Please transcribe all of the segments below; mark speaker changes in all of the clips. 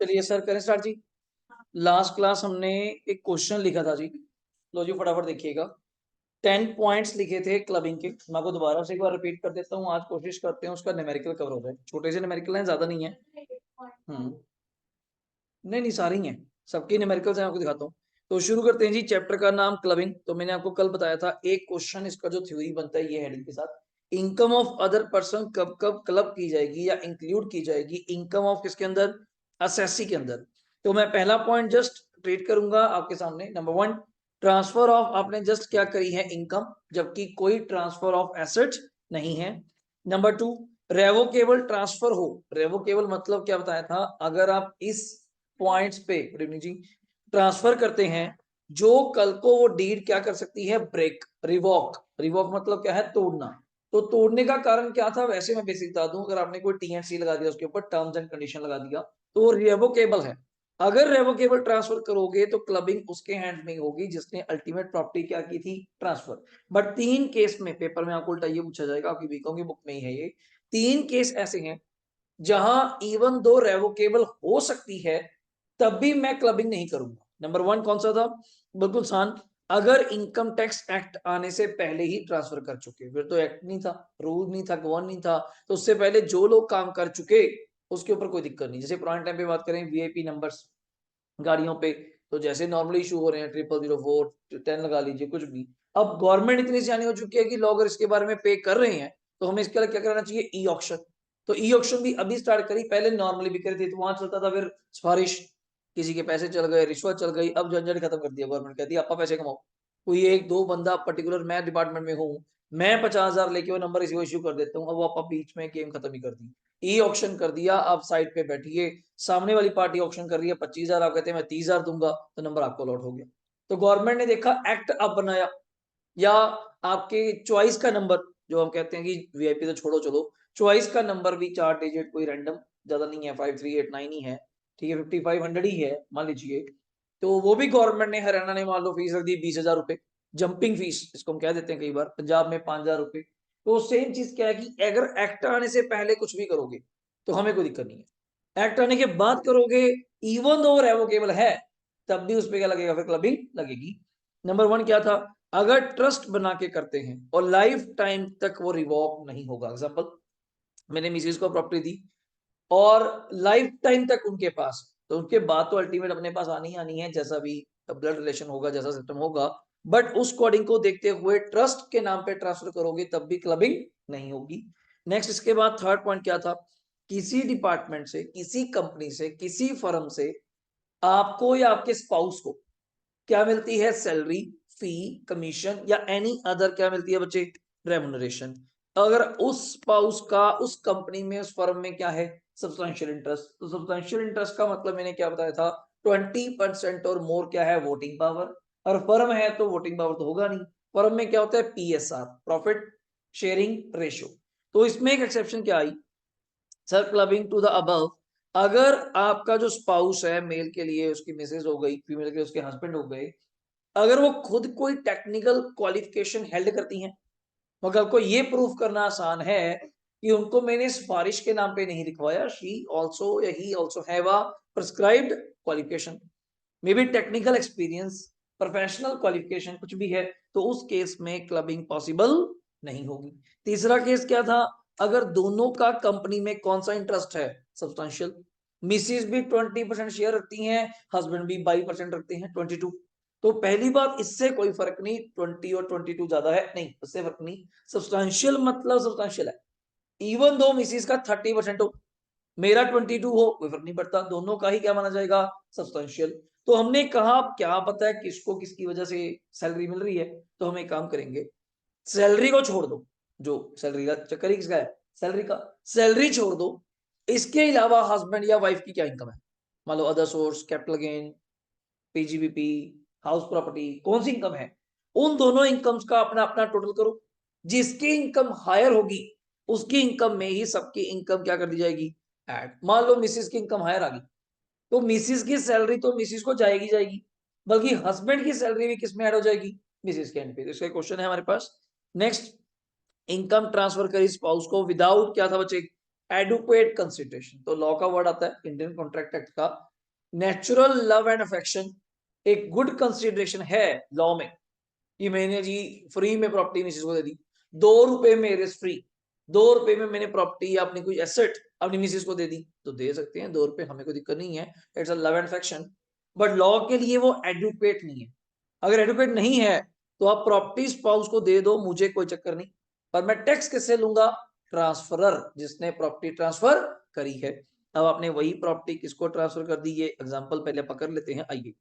Speaker 1: चलिए सर करें स्टार्ट जी। Last class हमने एक क्वेश्चन लिखा था जी। लो जी फटाफट देखिएगा। 10 पॉइंट्स लिखे थे क्लबिंग के। मैं आपको दोबारा से एक बार रिपीट कर देता हूँ। आज कोशिश करते हैं उसका न्यूमेरिकल कवर हो जाए। छोटे से न्यूमेरिकल हैं, ज्यादा नहीं है। नहीं नहीं सारी हैं, सबकी न्यूमेरिकल्स हैं, आपको दिखाता हूँ। तो शुरू करते हैं जी। चैप्टर का नाम क्लबिंग। तो मैंने आपको कल बताया था एक क्वेश्चन इसका जो थ्योरी बनता है ये हेडिंग के साथ, इनकम ऑफ अदर पर्सन कब कब क्लब की जाएगी या इंक्लूड की जाएगी इनकम ऑफ किसके अंदर, असेसी के अंदर। तो मैं पहला पॉइंट जस्ट ट्रीट करूंगा आपके सामने। नंबर 1, ट्रांसफर ऑफ, आपने जस्ट क्या करी है इनकम, जबकि कोई ट्रांसफर ऑफ एसेट नहीं है। नंबर 2, रेवोकेबल ट्रांसफर हो। रेवोकेबल मतलब क्या बताया था, अगर आप इस पॉइंट्स पे जी ट्रांसफर करते हैं, जो कल को वो डीड क्या कर सकती है, ब्रेक, रिवॉक। रिवॉक मतलब क्या है, तोड़ना। तो तोड़ने का कारण क्या था, वैसे मैं बेसिक बता दूं, अगर आपने कोई टीएनसी लगा दिया उसके ऊपर टर्म्स एंड कंडीशन लगा दिया तो वो रेवोकेबल है। अगर रेवोकेबल ट्रांसफर करोगे तो क्लबिंग उसके हैंड में होगी जिसने अल्टीमेट प्रॉपर्टी क्या की थी, ट्रांसफर। बट 3 केस में पेपर में आपको उल्टा ये पूछा जाएगा, आपकी बीकॉम की बुक में ही है ये। 3 केस ऐसे हैं जहां इवन दो रेवोकेबल हो सकती है तब भी मैं क्लबिंग नहीं करूंगा। नंबर 1 कौन सा था, बिल्कुल सान, अगर इनकम टैक्स एक्ट आने से पहले ही ट्रांसफर कर चुके, फिर तो एक्ट नहीं था, रूल नहीं था, गवर्न नहीं था, तो उससे पहले जो लोग काम कर चुके उसके ऊपर कोई दिक्कत नहीं। जैसे पुराने टाइम पे बात करें वीआईपी नंबर्स गाड़ियों पे, तो जैसे नॉर्मली इशू हो रहे हैं 0004 10 लगा लीजिए कुछ भी। अब गवर्नमेंट इतनी सियानी हो चुकी है कि लोग अगर इसके बारे में पे कर रहे हैं तो हमें इसके लिए क्या करना चाहिए, ई ऑक्शन। तो ई ऑक्शन भी अभी स्टार्ट करी, पहले नॉर्मली भी करी थी तो वहां चलता था, फिर सिफारिश, किसी के पैसे चल गए, रिश्वत चल गई, अब झंझट खत्म कर दिया गवर्नमेंट, कहती है आपका पैसे कमाओ। कोई एक दो बंदा पर्टिकुलर, मैं डिपार्टमेंट में हूँ, मैं 50,000 लेके वो नंबर इसी को इश्यू कर देता हूँ, अब वो आप बीच में गेम खत्म ही कर दी। ई ऑक्शन कर दिया, आप साइड पे बैठिए, सामने वाली पार्टी ऑक्शन कर रही है 25,000, आप कहते हैं मैं 30,000 दूंगा, तो नंबर आपको अलॉट हो गया। तो गवर्नमेंट ने देखा एक्ट अब बनाया, या आपके चॉइस का नंबर, जो हम कहते हैं कि वीआईपी तो छोड़ो चलो, चॉइस का नंबर भी 4 डिजिट, कोई रैंडम ज्यादा नहीं है, 5389 ही है, ठीक है, 5500 ही है मान लीजिए। तो वो भी गवर्नमेंट ने, हरियाणा ने मान लो फीस रख दी 20,000 रुपए, जंपिंग फीस इसको हम कह देते हैं कई बार, पंजाब में 5,000 रुपए। तो सेम चीज क्या है कि अगर एक्ट आने से पहले कुछ भी करोगे तो हमें कोई दिक्कत नहीं है, एक्ट आने के बाद करोगे इवन दो रेवोकेबल है तब भी उस पर क्या लगेगा, फिर क्लबिंग लगेगी। नंबर 1 क्या था, अगर ट्रस्ट बना के करते हैं और लाइफ टाइम तक वो रिवॉक नहीं होगा। एग्जांपल, मैंने मिसेज को प्रॉपर्टी दी और लाइफ टाइम तक उनके पास, तो उनके बाद तो अल्टीमेट अपने पास आनी है, जैसा भी ब्लड रिलेशन होगा, जैसा सिस्टम होगा, बट उस कोडिंग को देखते हुए ट्रस्ट के नाम पे ट्रांसफर करोगे तब भी क्लबिंग नहीं होगी। नेक्स्ट, इसके बाद थर्ड पॉइंट क्या था, किसी डिपार्टमेंट से, किसी कंपनी से, किसी फर्म से आपको या आपके स्पाउस को क्या मिलती है, सैलरी, फी, कमीशन या एनी अदर क्या मिलती है बच्चे, रेमुनरेशन। अगर उस स्पाउस का उस कंपनी में, उस फर्म में क्या है, सब्सटेंशियल इंटरेस्ट। तो सब्सटेंशियल इंटरेस्ट का मतलब मैंने क्या बताया था, 20% और मोर क्या है, वोटिंग पावर। और फर्म है तो वोटिंग पावर तो होगा नहीं, फर्म में क्या होता है, पीएसआर, प्रॉफिट शेयरिंग रेशियो। तो इसमें एक एक्सेप्शन क्या आई, sir clubbing to the above, अगर आपका जो स्पाउस है, मेल के लिए उसकी मिसेज हो गई, फीमेल के लिए उसके हस्बैंड हो गए, अगर वो खुद कोई टेक्निकल क्वालिफिकेशन हेल्ड करती हैं, मगर को ये प्रूफ करना आसान है कि उनको मैंने सिफारिश के नाम पे नहीं लिखवाया, शी आल्सो या ही also have a prescribed qualification, may be technical experience, professional qualification कुछ भी है, तो उस केस में क्लबिंग पॉसिबल नहीं होगी। तीसरा केस क्या था, अगर दोनों का कंपनी में कौन सा इंटरेस्ट है, सब्सटेंशियल, मिसिस भी 20% शेयर रखती हैं, हस्बैंड भी 22% रखते हैं, 22। तो पहली बात, इससे कोई फर्क नहीं 20 और 22 ज्यादा है, नहीं उससे फर्क नहीं, सब्सटेंशियल मतलब सब्सटेंशियल है। इवन दो मिसिस का 30% हो, मेरा 22 हो, कोई फर्क नहीं पड़ता, दोनों का ही क्या माना जाएगा, सब्सटेंशियल। तो हमने कहा क्या पता है किसको किसकी वजह से सैलरी मिल रही है, तो हम एक काम करेंगे, सैलरी को छोड़ दो, जो सैलरी का चक्कर ही किसका है, सैलरी का, सैलरी छोड़ दो, इसके अलावा हस्बैंड या वाइफ की क्या इनकम है, मान लो other source, capital gain, PGBP, house property, कौन सी इनकम है, उन दोनों इनकम्स का अपना अपना टोटल करो, जिसकी इनकम हायर होगी उसकी इनकम में ही सबकी इनकम क्या कर दी जाएगी, ऐड। मान लो मिसिस की इनकम हायर आ गई, तो मिसिस की सैलरी तो मिसिस को जाएगी जाएगी, बल्कि हस्बैंड की सैलरी भी किस में ऐड हो जाएगी, मिसिस के एंड पे। तो इसका क्वेश्चन है हमारे पास। नेक्स्ट, इनकम ट्रांसफर करी स्पाउस को विदाउट क्या था बच्चे, एडुक्वेट कंसिडरेशन। तो लॉ का वर्ड आता है इंडियन कॉन्ट्रैक्ट एक्ट का, नेचुरल लव एंड अफेक्शन एक गुड कंसिडरेशन है लॉ में कि मैंने जी फ्री में प्रॉपर्टी मिसेस को दे दी, 2 रुपए में रिस्क फ्री, 2 रुपए में मैंने प्रॉपर्टी या अपनी कोई एसेट अपनी मिसेस को दे दी तो दे सकते हैं 2 रुपए, हमें कोई दिक्कत नहीं है, it's a love and affection. But law के लिए वो एडुकेट नहीं है। अगर एडुकेट नहीं है तो आप प्रॉपर्टी स्पाउस को दे दो, मुझे कोई चक्कर नहीं, पर मैं टैक्स किससे लूंगा? ट्रांसफरर, जिसने प्रॉपर्टी ट्रांसफर करी है। अब आपने वही प्रॉपर्टी किसको ट्रांसफर कर दी, ये एग्जांपल पहले पकड़ लेते हैं, आइए।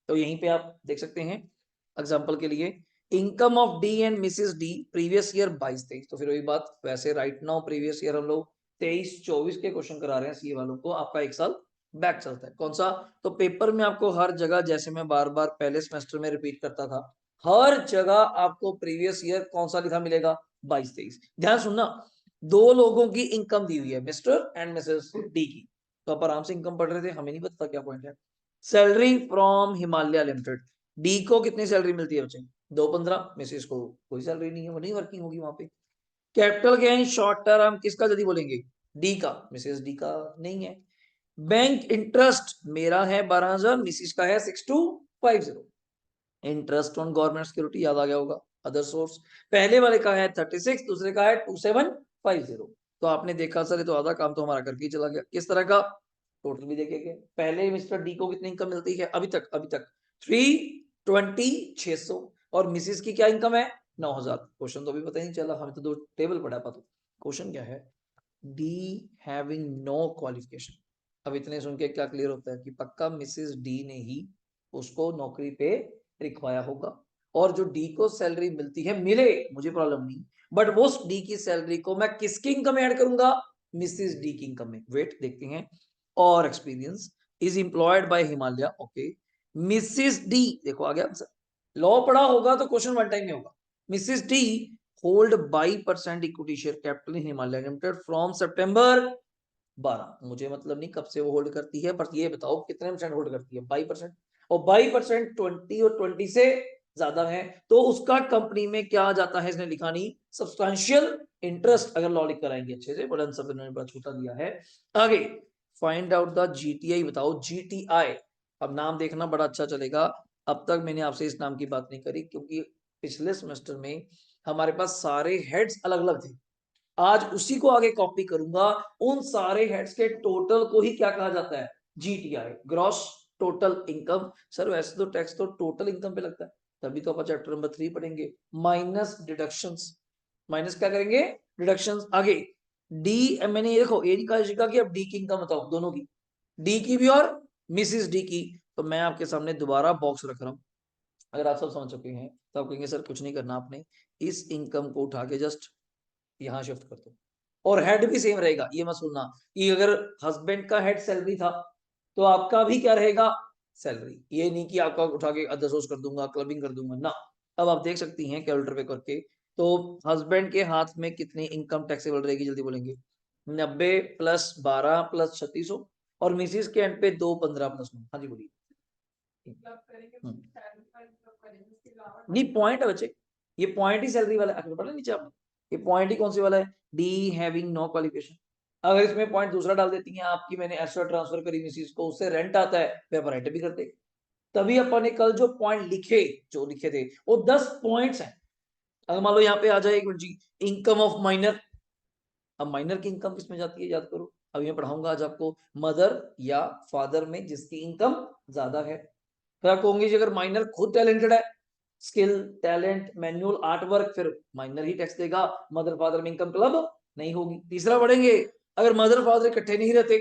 Speaker 1: तो यहीं पे आप देख सकते हैं एग्जांपल के लिए, income of D and Mrs D previous year 22-23, तो फिर वही बात, वैसे राइट नाउ प्रीवियस ईयर हम लोग 23-24 के क्वेश्चन करा रहे हैं सीए वालों को, आपका 1 साल बैक चलता है। कौन सा? तो पेपर में आपको हर जगह, जैसे मैं बार बार पहले सेमेस्टर में रिपीट करता था, हर जगह आपको प्रीवियस ईयर कौन सा लिखा मिलेगा? 22-23। ध्यान सुनना, 2 लोगों की इनकम दी हुई है, मिस्टर एंड मिसेस डी की, तो आप आराम से इनकम पढ़ रहे थे, हमें नहीं पता क्या पॉइंट है। Salary from Himalaya limited, D को कितनी सैलरी मिलती है बच्चे? 215, मिसेस को कोई सैलरी नहीं है, वो नहीं वर्किंग होगी वहां पे। कैपिटल गेन शॉर्ट टर्म किसका जल्दी बोलेंगे? डी का, मिसेस डी का नहीं है। बैंक इंटरेस्ट मेरा है 12,000, मिसेस का है 6250। इंटरेस्ट ऑन गवर्नमेंट सिक्योरिटी याद आ गया होगा, अदर सोर्स, पहले वाले का है 36, दूसरे का है 2750। तो आपने देखा सर ये तो आधा काम तो हमारा करके ही चला गया। किस तरह का? टोटल भी देखेंगे। पहले मिस्टर डी को कितनी इनकम मिलती है अभी तक 320,600, और मिसिस की क्या इनकम है? 9,000। क्वेश्चन तो अभी पता ही नहीं चला, हमें तो 2 टेबल पढ़ा पा। तो क्वेश्चन क्या है? D having no qualification. अब इतने सुन के क्या क्लियर होता है कि पक्का मिसिस डी ने ही उसको नौकरी पे रिखवाया होगा, और जो डी को सैलरी मिलती है मिले, मुझे प्रॉब्लम नहीं, बट वो डी की सैलरी को मैं किसकी इनकम में ऐड करूंगा? मिसिस डी की इनकम में। वेट देखते हैं। और experience is employed by Himalaya, okay. Mrs D, देखो आ गया आंसर। लॉ पढ़ा होगा तो क्वेश्चन वन टाइम में होगा। Mrs D hold 22% equity share capital in Himalaya limited from September 12, मुझे मतलब नहीं कब से वो होल्ड करती है, बट ये बताओ कितने परसेंट होल्ड करती है? 22%। और 22% 20 और 20 से ज्यादा है तो उसका कंपनी में क्या आ जाता है? इसने लिखा नहीं, सब्सटैंशियल इंटरेस्ट। अगर लॉ लिख कर आएंगे अच्छे से, बड़ा आंसर इन्होंने बड़ा छोटा दिया है। आगे फाइंड आउट द जीटीआई, बताओ जीटीआई। अब नाम देखना बड़ा अच्छा चलेगा। अब तक मैंने आपसे इस नाम की बात नहीं करी क्योंकि पिछले सेमेस्टर में हमारे पास सारे हेड्स अलग अलग थे। आज उसी को आगे कॉपी करूंगा। उन सारे हेड्स के टोटल को ही क्या कहा जाता है? GTI, gross total income. Sir वैसे तो टैक्स तो टोटल इनकम पे लगता है, तभी तो अपन चैप्टर नंबर 3 पढ़ेंगे, माइनस डिडक्शंस। माइनस क्या करेंगे? डिडक्शंस। आगे डी, मैंने ये देखो, ए का कि अब डी की इनकम बताओ, दोनों की, डी की भी और मिसिस डी की। तो मैं आपके सामने दोबारा बॉक्स रख रहा हूं। अगर आप सब समझ चुके हैं तो आप कहेंगे सर कुछ नहीं करना आपने, इस इनकम को उठा के जस्ट यहाँ शिफ्ट कर दो, और हेड भी सेम रहेगा। ये मत सुनना कि अगर हस्बैंड का हेड सैलरी था तो आपका भी क्या रहेगा? सैलरी। ये नहीं कि आपका उठा के अदर सोर्स कर दूंगा, क्लबिंग कर दूंगा ना। अब आप देख सकती हैं कैलकुलेटर पे करके, तो हस्बैंड के हाथ में कितनी इनकम टैक्सेबल रहेगी जल्दी बोलेंगे? 90 प्लस 12 प्लस 3600, और मिसिस के एंड पे 215 प्लस 9। हाँ जी बोलिए। नहीं पॉइंट है बच्चे, ये पॉइंट ही सैलरी वाला है, पढ़ा नीचे आपने, ये पॉइंट ही कौन सी वाला है? D having no qualification. अगर इसमें पॉइंट दूसरा डाल देती हैं आपकी, मैंने एसेट ट्रांसफर करी मिसिस को, उससे रेंट आता है, वे राइट भी करते। तभी अपन ने कल जो पॉइंट लिखे, जो लिखे थे वो 10 पॉइंट्स हैं। अगर मान लो यहाँ पे आ जाए एक मिनट जी, इनकम ऑफ माइनर। अब माइनर की इनकम किसमें जाती है याद करो, अब मैं पढ़ाऊंगा आज आपको, मदर या फादर में जिसकी इनकम ज्यादा है। फिर आप कहोगे जी अगर माइनर खुद टैलेंटेड है, skill, talent, manual, art work, फिर माइनर ही टैक्स देगा, मदर फादर में इनकम क्लब नहीं होगी। तीसरा बढ़ेंगे, अगर मदर फादर इकट्ठे नहीं रहते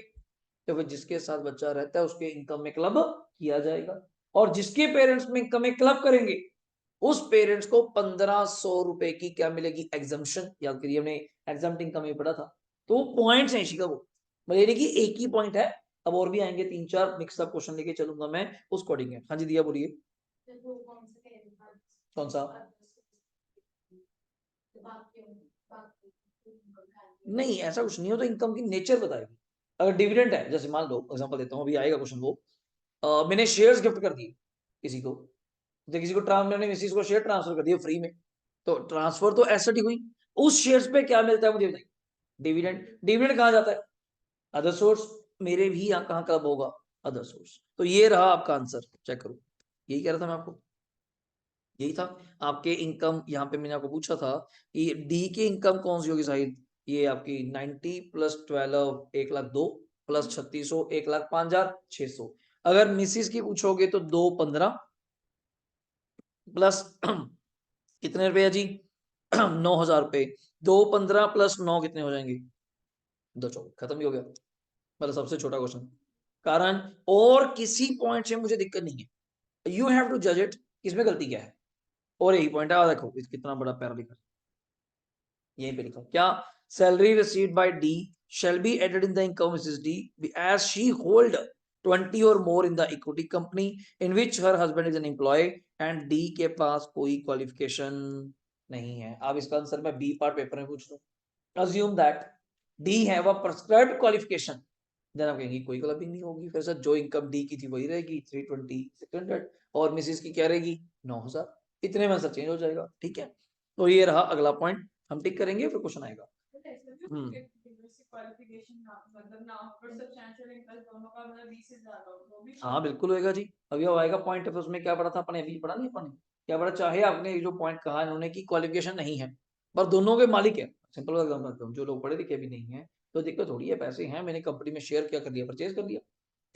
Speaker 1: तो फिर जिसके साथ बच्चा रहता है उसके इनकम में क्लब किया जाएगा, और जिसके पेरेंट्स में इनकम में क्लब करेंगे उस पेरेंट्स को 1500 रुपए की क्या मिलेगी? एग्जाम्पशन। याद करिए हमने एग्जाम्प्ट इनकम में पढ़ा था। तो पॉइंट्स हैं इसी का, वो मतलब कि एक ही पॉइंट है। अब और भी आएंगे 3-4 मिक्स अप क्वेश्चन लेके चलूंगा मैं उस कोडिंग है। हाँ जी दिया बोलिए। कौन सा? नहीं ऐसा कुछ नहीं हो, तो इनकम की नेचर बताएगी। अगर डिविडेंड है, जैसे मान लो एग्जांपल देता हूँ, अभी आएगा क्वेश्चन वो, मैंने शेयर्स गिफ्ट कर दिए किसी को, तो किसी को मैंने मिसिस को शेयर ट्रांसफर कर दिया फ्री में, तो ट्रांसफर तो एसेट ही हुई। उस शेयर्स पे क्या मिलता है मुझे बताइए? डिविडेंड। डिविडेंड कहाँ जाता है? Other source. मेरे भी यहाँ कहाँ क्लब होगा? Other source. तो ये रहा आपका आंसर, चेक करो, यही कह रहा था मैं आपको, यही था आपके इनकम। यहाँ पे मैंने आपको पूछा था कि डी की इनकम कौन सी होगी शाहिद, ये आपकी 90 प्लस 12 1,02 प्लस 3600 1,05,600। अगर मिसिस की पूछोगे तो 2,15 प्लस कितने रुपए जी 9,000 रुपए। 2,15 प्लस 9 कितने हो जाएंगे, 2,24, खत्म ही हो गया। मतलब सबसे छोटा क्वेश्चन। कारण और किसी पॉइंट से मुझे दिक्कत नहीं है, यू हैव टू जज इट इसमें गलती क्या है। और यही पॉइंट है, देखो कितना बड़ा पैरा लिखा, यहीं पे लिखा क्या, salary received by D shall be added in the income Mrs. D as she hold 20 or more in the equity company in which her husband is an employee and D के पास कोई qualification नहीं है। अब इसका answer मैं B part paper में पूछ रहा हूँ, assume that D have a prescribed qualification, then आप कहेंगे कोई क्लबिंग नहीं होगी, फिर सर जो इनकम डी की थी वही रहेगी 320 600 और मिसिस की क्या रहेगी 9,000, इतने में सर चेंज हो जाएगा। ठीक है, तो ये रहा अगला पॉइंट, हम टिक करेंगे फिर क्वेश्चन आएगा। हाँ बिल्कुल होएगा जी, अभी अब आएगा पॉइंट, उसमें क्या पढ़ा था अपने, अभी पढ़ा नहीं अपने, क्या पढ़ा, चाहे आपने जो पॉइंट कहा इन्होंने की क्वालिफिकेशन नहीं है पर दोनों के मालिक है, सिंपल एग्जांपल, जो लोग पढ़े लिखे भी नहीं है तो दिक्कत थोड़ी है, पैसे हैं, मैंने कंपनी में शेयर क्या कर लिया, परचेज कर लिया,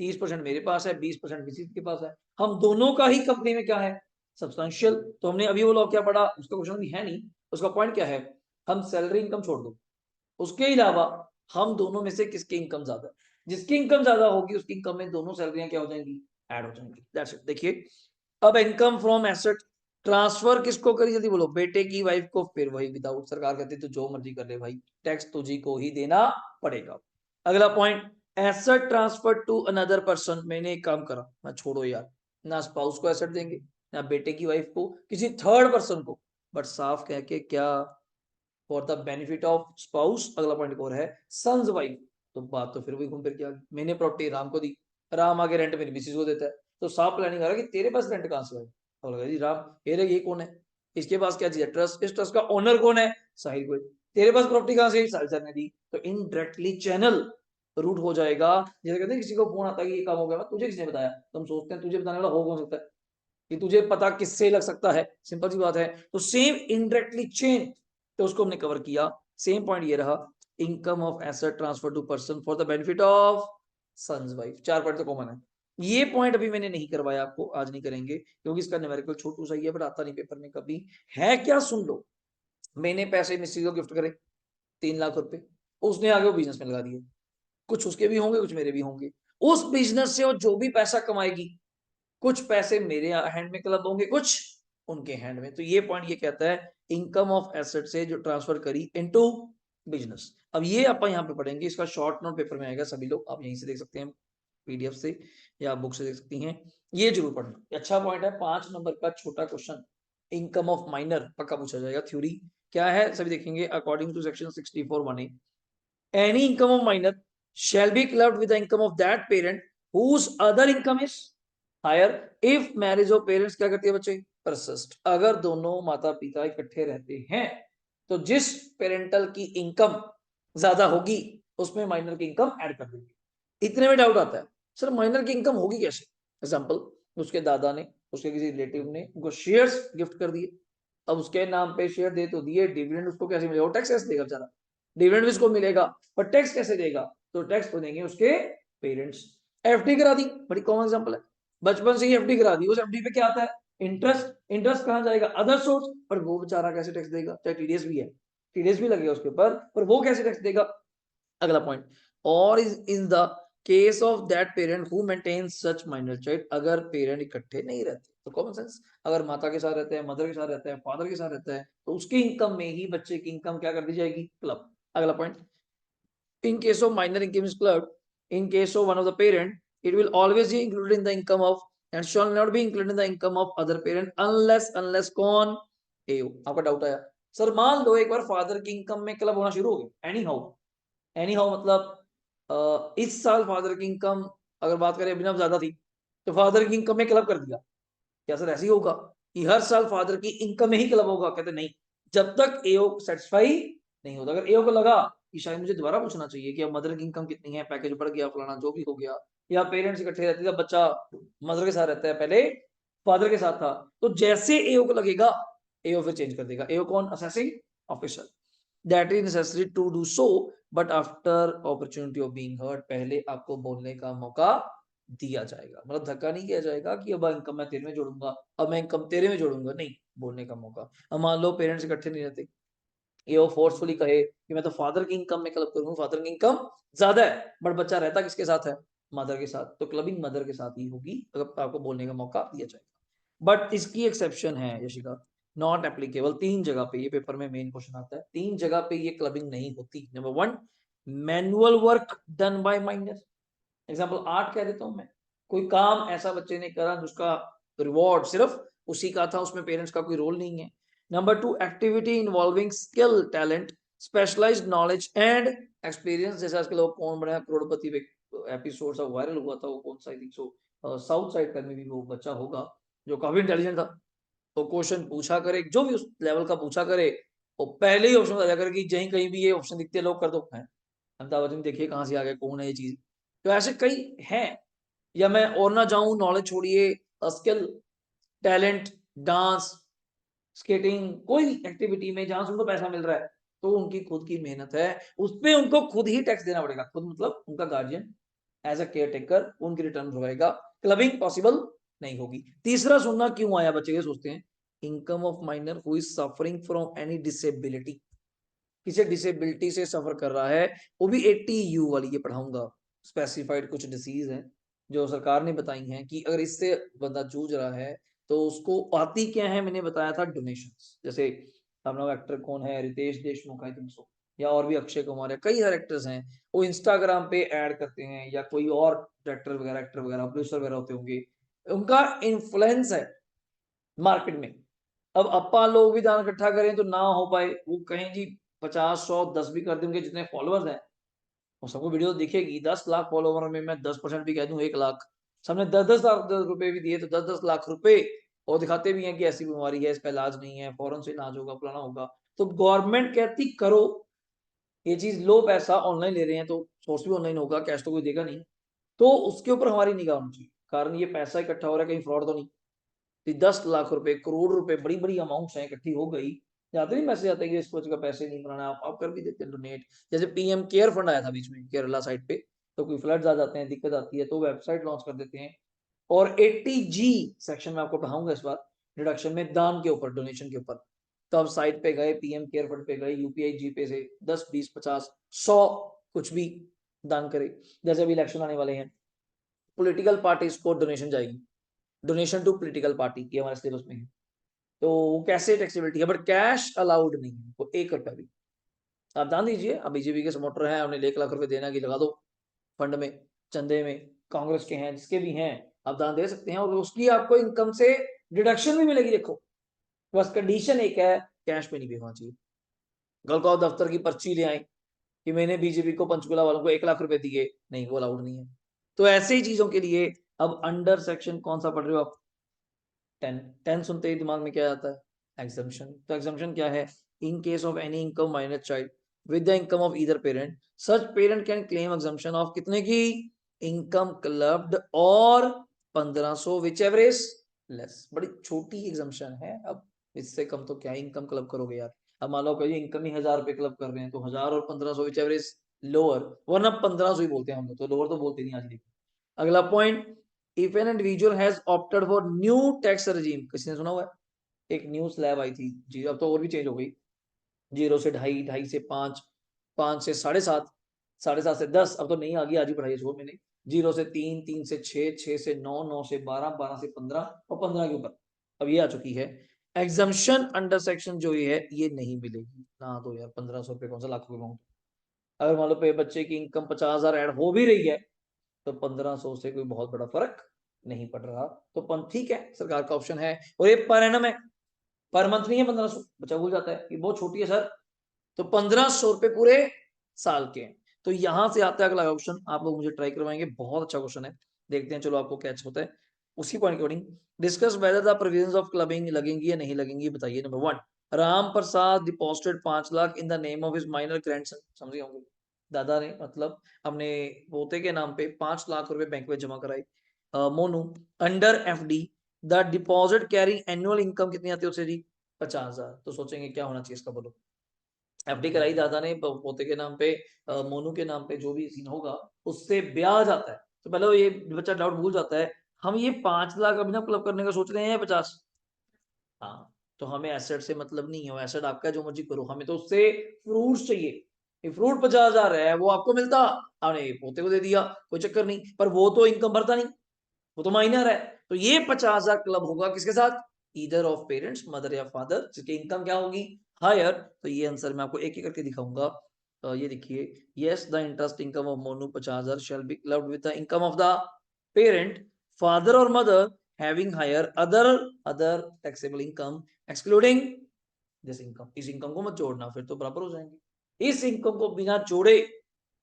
Speaker 1: 30% मेरे पास है, 20% किसी के पास है, हम दोनों का ही कंपनी में क्या है सब्सटेंशियल। तो हमने अभी वो लॉ क्या पढ़ा, उसका क्वेश्चन भी है नहीं, उसका पॉइंट क्या है, हम सैलरी इनकम छोड़ दो, उसके अलावा हम दोनों में से किसकी इनकम ज्यादा है, जिसकी इनकम ज्यादा होगी उसकी इनकम में दोनों सैलरियां क्या हो जाएंगी, ऐड हो जाएंगी। That's it. देखिए अब इनकम फ्रॉम एसेट ट्रांसफर किसको करी, जल्दी बोलो, बेटे की वाइफ को, फिर वही विदाउट, सरकार कहती तो जो मर्जी कर ले भाई, टैक्स तुझी को ही देना पड़ेगा। अगला point, asset transfer to another person, मैंने एक काम करा, मैं छोड़ो यार, ना स्पाउस को एसेट देंगे ना बेटे की वाइफ को, किसी थर्ड पर्सन को, बट साफ कह के क्या, for the benefit of spouse, अगला पॉइंट और है सन्स वाइफ, तो बात तो फिर वही घूम फिर के आ गई, मैंने प्रॉपर्टी राम को दी, राम आगे रेंट मेरी मिसिस को देता है, तो साफ प्लानिंग आ रहा है कि तेरे पास रेंट कहां से आएगा, जी राम ये कौन है, इसके पास क्या चीज है ट्रस्ट, इस ट्रस्ट का ओनर कौन है साहिल को, तेरे पास प्रॉपर्टी कहां से साहिल सर ने दी, तो इनडायरेक्टली चैनल रूट हो जाएगा। जैसे कहते हैं किसी को फोन आता है कि ये काम हो गया, तुझे किसने बताया, तुम सोचते हैं तुझे बताने वाला हो कौन सकता है, कि तुझे पता किससे लग सकता है, सिंपल सी बात है। तो सेम इनडायरेक्टली चेन, तो उसको हमने कवर किया। सेम पॉइंट ये रहा, income of asset transfer to person for the benefit of sons wife, 4 point तो कॉमन है। ये पॉइंट अभी मैंने नहीं करवाया आपको, आज नहीं करेंगे क्योंकि इसका न्यूमेरिकल छोटू सा ही है, बट आता नहीं पेपर में कभी है क्या, सुन लो, मैंने पैसे मिस्सी को गिफ्ट करे 3 लाख रुपए, उसने आगे वो बिजनेस में लगा दिए, कुछ उसके भी होंगे कुछ मेरे भी होंगे, उस बिजनेस से वो जो भी पैसा कमाएगी, कुछ पैसे मेरे हैंड में क्लब होंगे कुछ उनके हैंड में, तो ये पॉइंट ये कहता है इनकम ऑफ एसेट से जो ट्रांसफर करी इनटू बिजनेस। अब ये अपन यहाँ पे पढ़ेंगे, इसका शॉर्ट नोट पेपर में आएगा, सभी लोग आप यहीं से देख सकते हैं, पीडीएफ से या बुक से देख सकती हैं, ये जरूर पढ़ना, अच्छा पॉइंट है। 5 नंबर का छोटा क्वेश्चन, इनकम ऑफ माइनर पक्का पूछा जाएगा, थ्योरी क्या है सभी देखेंगे, according to section 64(1)(a), any income of minor shall be clubbed with the income of that parent whose other income is higher if marriage of parents क्या करती है बच्चे, persist, अगर दोनों माता पिता इकट्ठे रहते हैं तो जिस पेरेंटल की इनकम ज्यादा होगी उसमें माइनर की इनकम ऐड कर देंगे। इतने में डाउट आता है सर माइनर की इनकम होगी कैसे, एग्जांपल उसके दादा ने उसके किसी रिलेटिव ने उनको शेयर्स गिफ्ट कर दिए, अब उसके नाम पे शेयर दे तो दिए, डिविडेंड उसको कैसे मिलेगा, टैक्स कैसे देगा बेचारा, डिविडेंड उसको मिलेगा पर टैक्स कैसे देगा, तो टैक्स तो देंगे उसके पेरेंट्स। एफडी करा दी, बड़ी कॉमन एग्जांपल है, बचपन से ही एफडी करा दी, उस एफडी पे क्या आता है इंटरेस्ट, इंटरेस्ट कहां जाएगा अदर सोर्स, पर वो बेचारा कैसे टैक्स देगा, चाहे टीडीएस भी है, टीडीएस भी लगेगा उसके ऊपर, पर वो कैसे टैक्स देगा। अगला पॉइंट, और in the case of that parent who maintains such minor child, अगर पेरेंट इकट्ठे नहीं रहते तो कॉमन सेंस, अगर माता के साथ रहते हैं, मदर के साथ रहता है, फादर के साथ रहता है, तो उसकी इनकम में ही बच्चे की इनकम क्या कर दी जाएगी, क्लब। अगला point, in case of minor income is clubbed, in case of one of the parent, it will always be included in the income of and shall not be included in the income of other parent unless कौन AO। आपका doubt आया sir, मान लो एक बार father की income में club होना शुरू हो गया, एनी हाउ मतलब इस साल फादर की इनकम अगर बात करें अभिनव ज्यादा थी तो फादर की इनकम में क्लब कर दिया, क्या सर ऐसे ही होगा कि हर साल फादर की इनकम में ही क्लब होगा, कहते नहीं, जब तक एओ सेटिस्फाई नहीं होता। अगर एओ को लगा कि शायद मुझे दोबारा पूछना चाहिए कि अब मदर की इनकम कितनी है, पैकेज बढ़ गया फलाना जो भी हो गया, या पेरेंट्स इकट्ठे रहते थे, बच्चा मदर के साथ रहता है, पहले फादर के साथ था, तो जैसे एओ को लगेगा एओ फिर चेंज कर देगा। एओ कौन? Assessing officer. That is necessary to do so but after opportunity of being heard, पहले आपको बोलने का मौका दिया जाएगा, मतलब धक्का नहीं किया जाएगा कि अब इनकम मैं तेरे में जोड़ूंगा, अब मैं इनकम तेरे में जोड़ूंगा, नहीं, बोलने का मौका। अब मान लो पेरेंट्स इकट्ठे नहीं रहते, ये वो फोर्सफुली कहे कि मैं तो फादर की इनकम में क्लब करूंगा, फादर की इनकम ज्यादा है, बट बच्चा रहता किसके साथ है? मदर के साथ, तो क्लबिंग मदर के साथ ही होगी अगर आपको बोलने का मौका दिया जाएगा। बट इसकी एक्सेप्शन है यशिका, नॉट एप्लीकेबल। 3 जगह पे ये पेपर में मेन क्वेश्चन आता है, 3 जगह पे ये क्लबिंग नहीं होती। Number 1, manual work done by minor. Example art कह देता हूं मैं, कोई काम ऐसा बच्चे ने करा जिसका रिवॉर्ड सिर्फ उसी का था, उसमें पेरेंट्स का कोई रोल नहीं है। Number 2, activity involving skill, talent, specialised knowledge and experience. जैसे आजकल लोग कौन बना करोड़पति पे एपिसोड सा वायरल हुआ था, वो कौन सा, आई थिंक सो साउथ साइड का में भी वो बच्चा होगा जो काफी इंटेलिजेंट था, तो क्वेश्चन पूछा करे जो भी उस लेवल का पूछा करे, वो पहले ही ऑप्शन बता करे कि जहीं कहीं भी ये ऑप्शन दिखते लोग कर दो है, अमिताभ बच्चन देखिए कहां से आ गए, कौन है ये चीज। तो ऐसे कई हैं। या मैं और ना जाऊं, नॉलेज छोड़िए, स्किल, टैलेंट, डांस, स्केटिंग, कोई एक्टिविटी में जहां से उनको पैसा मिल रहा है, तो उनकी खुद की मेहनत है, उसपे उनको खुद ही टैक्स देना पड़ेगा, खुद मतलब उनका guardian as a caretaker उनकी रिटर्न भरवाएगा, क्लबिंग पॉसिबल नहीं होगी। तीसरा सुनना क्यों आया, बच्चे ये सोचते हैं, income of minor who is suffering from any disability, किसी डिसेबिलिटी से सफर कर रहा है, वो भी 80U वाली, ये पढ़ाऊंगा, स्पेसिफाइड कुछ डिसीज है जो सरकार ने बताई हैं कि अगर इससे बंदा जूझ रहा है तो उसको आती क्या है, मैंने बताया था डोनेशंस। जैसे हम लोग एक्टर कौन है, Riteish Deshmukh I think so, या और भी अक्षय कुमार है, कई सारे एक्टर्स हैं, वो इंस्टाग्राम पे ऐड करते हैं, या कोई और डायरेक्टर वगैरह, एक्टर वगैरह, प्रोड्यूसर वगैरह होते होंगे, उनका इन्फ्लुएंस है मार्केट में। अब अपा लोग भी दान इकट्ठा करें तो ना हो पाए, वो कहें जी 50, 100, 10 भी कर देंगे, जितने फॉलोअर्स हैं और सबको वीडियो दिखेगी, 10 लाख फॉलोवर में मैं 10% भी कह दूं 1 लाख, सबने 10-10 लाख रुपए भी दिए तो 10-10 लाख रुपए, और दिखाते भी हैं कि ऐसी बीमारी है, इसका इलाज नहीं है, फौरन से इलाज होगा, फलाना होगा। तो गवर्नमेंट कहती करो ये चीज, लो पैसा ऑनलाइन ले रहे हैं तो सोर्स भी ऑनलाइन होगा, कैश तो कोई देगा नहीं, तो उसके ऊपर हमारी निगाह होनी चाहिए, कारण ये पैसा इकट्ठा हो रहा है, कहीं फ्रॉड तो नहीं। 10 लाख रुपए, करोड़ रुपए, बड़ी बड़ी अमाउंट्स हैं, इकट्ठी हो गई, जाते नहीं मैसेज आते हैं कि इस का पैसे नहीं बनाना, आप कर भी देते हैं डोनेट। जैसे पीएम केयर फंड आया था बीच में केरला साइड पे, तो कोई फ्लड्स आ जाते हैं, दिक्कत आती है, तो वेबसाइट लॉन्च कर देते हैं, और 80G सेक्शन में आपको पढ़ाऊंगा इस बार डिडक्शन में, दान के ऊपर, डोनेशन के ऊपर। तो आप साइट पे गए, पीएम केयर फंड पे गए, यूपीआई जीपे से 10, 20, 50, 100 कुछ भी दान करे। जैसे अभी इलेक्शन आने वाले हैं, पॉलिटिकल पार्टीज को डोनेशन जाएगी, डोनेशन टू पॉलिटिकल पार्टी, ये हमारे सिलेबस में है, तो कैसे टैक्सेबिलिटी है, बट कैश अलाउड नहीं है, वो 1 रुपया भी आप दान दीजिए। अब बीजेपी के सपोर्टर हैं, उन्हें 1 लाख रुपए देना कि लगा दो फंड में, चंदे में, कांग्रेस के हैं, जिसके भी हैं, आप दान दे सकते हैं, और उसकी आपको इनकम से डिडक्शन भी मिलेगी। देखो बस कंडीशन एक है, कैश पे नहीं भेजना चाहिए। कल को दफ्तर की पर्ची ले आए कि मैंने बीजेपी को, पंचकुला वालों को 1 लाख रुपए दिए, नहीं, वो अलाउड नहीं है। तो ऐसे ही चीजों के लिए अब अंडर सेक्शन कौन सा पढ़ रहे हो आप? 10। 10 सुनते ही दिमाग में क्या आता है? एग्जम्पशन। तो एग्जम्पशन क्या है? इन case of any income minor child with the income of either parent, such parent can claim exemption of कितने की? इनकम क्लब्ड और 1500 विच एवर इज लेस। बड़ी छोटी एग्जम्पशन है, अब इससे कम तो क्या इनकम क्लब करोगे यार। अब मान लो कहिए इनकम ही 1000 रुपए क्लब कर रहे हैं, तो 1000 और 1500 विच एवर इज लोअर, वरना 1500 ही बोलते हैं हम लोग, तो लोअर तो बोलते नहीं आज। अगला point, if an individual has opted for new tax regime, किसी ने सुना हुआ है? एक न्यू स्लैब आई थी जी, अब तो और भी चेंज हो गई, 0 से 2.5, 2.5 से 5, 5 से 7.5, 7.5 से 10, अब तो नहीं आ गई, आज ही पढ़ाई छोड़ मैंने। 0 से 3, 3 से 6, 6 से 9, 9 से 12, 12 से 15 और 15 के ऊपर अब ये आ चुकी है। एग्जम्पशन अंडर सेक्शन जो ये है, ये नहीं मिलेगी ना, तो यार 1500 रुपए कौन सा लाख रुपए। अगर मान लो पे बच्चे की इनकम 50,000 ऐड हो भी रही है, तो 1500 से कोई बहुत बड़ा फर्क नहीं पड़ रहा, तो ठीक है, सरकार का ऑप्शन है, और ये पर एनम है, पर मंथ नहीं है 1500, बच्चा भूल जाता है कि बहुत छोटी है सर, तो 1500 रुपए पूरे साल के। तो यहां से आता है अगला ऑप्शन, आप लोग मुझे ट्राई करवाएंगे, बहुत अच्छा क्वेश्चन है, देखते हैं चलो आपको कैच होता है उसी पॉइंट के according. Discuss whether the provisions of clubbing लगेंगी या नहीं लगेंगी, बताइए। Number 1, Ram Prasad deposited 5 lakh in the name of his minor grandson, समझ गए होंगे, दादा ने मतलब अपने पोते के नाम पे 5 लाख रुपए बैंक में जमा कराई। Monu under FD the deposit carry annual income कितनी आती है उससे जी 50,000। तो सोचेंगे क्या होना चाहिए इसका, बोलो। एफडी कराई दादा ने पोते के नाम पे, मोनू के नाम पे, जो भी सीन होगा उससे ब्याज आता है। तो पहले ये बच्चा डाउट भूल जाता है, हम ये 5 लाख अभिनव क्लब करने का सोच रहे हैं 50। हाँ, तो हमें एसेट से मतलब नहीं है, एसेट आपका जो मर्जी करो, हमें तो उससे फ्रूट चाहिए। ये फ्रूट 50,000 है, वो आपको मिलता, आपने पोते को दे दिया, कोई चक्कर नहीं, पर वो तो इनकम भरता नहीं, वो तो माइनर है। तो ये 50,000 क्लब होगा किसके साथ, ईदर ऑफ पेरेंट्स, मदर या फादर, जिसकी इनकम क्या होगी, हायर। तो ये आंसर मैं आपको एक एक करके दिखाऊंगा। ये देखिए, yes the interest income of Monu 50,000 shall be clubbed with the income of the parent, father और mother having higher other taxable income excluding this income. इस इनकम को मत जोड़ना, फिर तो बराबर हो जाएंगे। इस इनकम को बिना जोड़े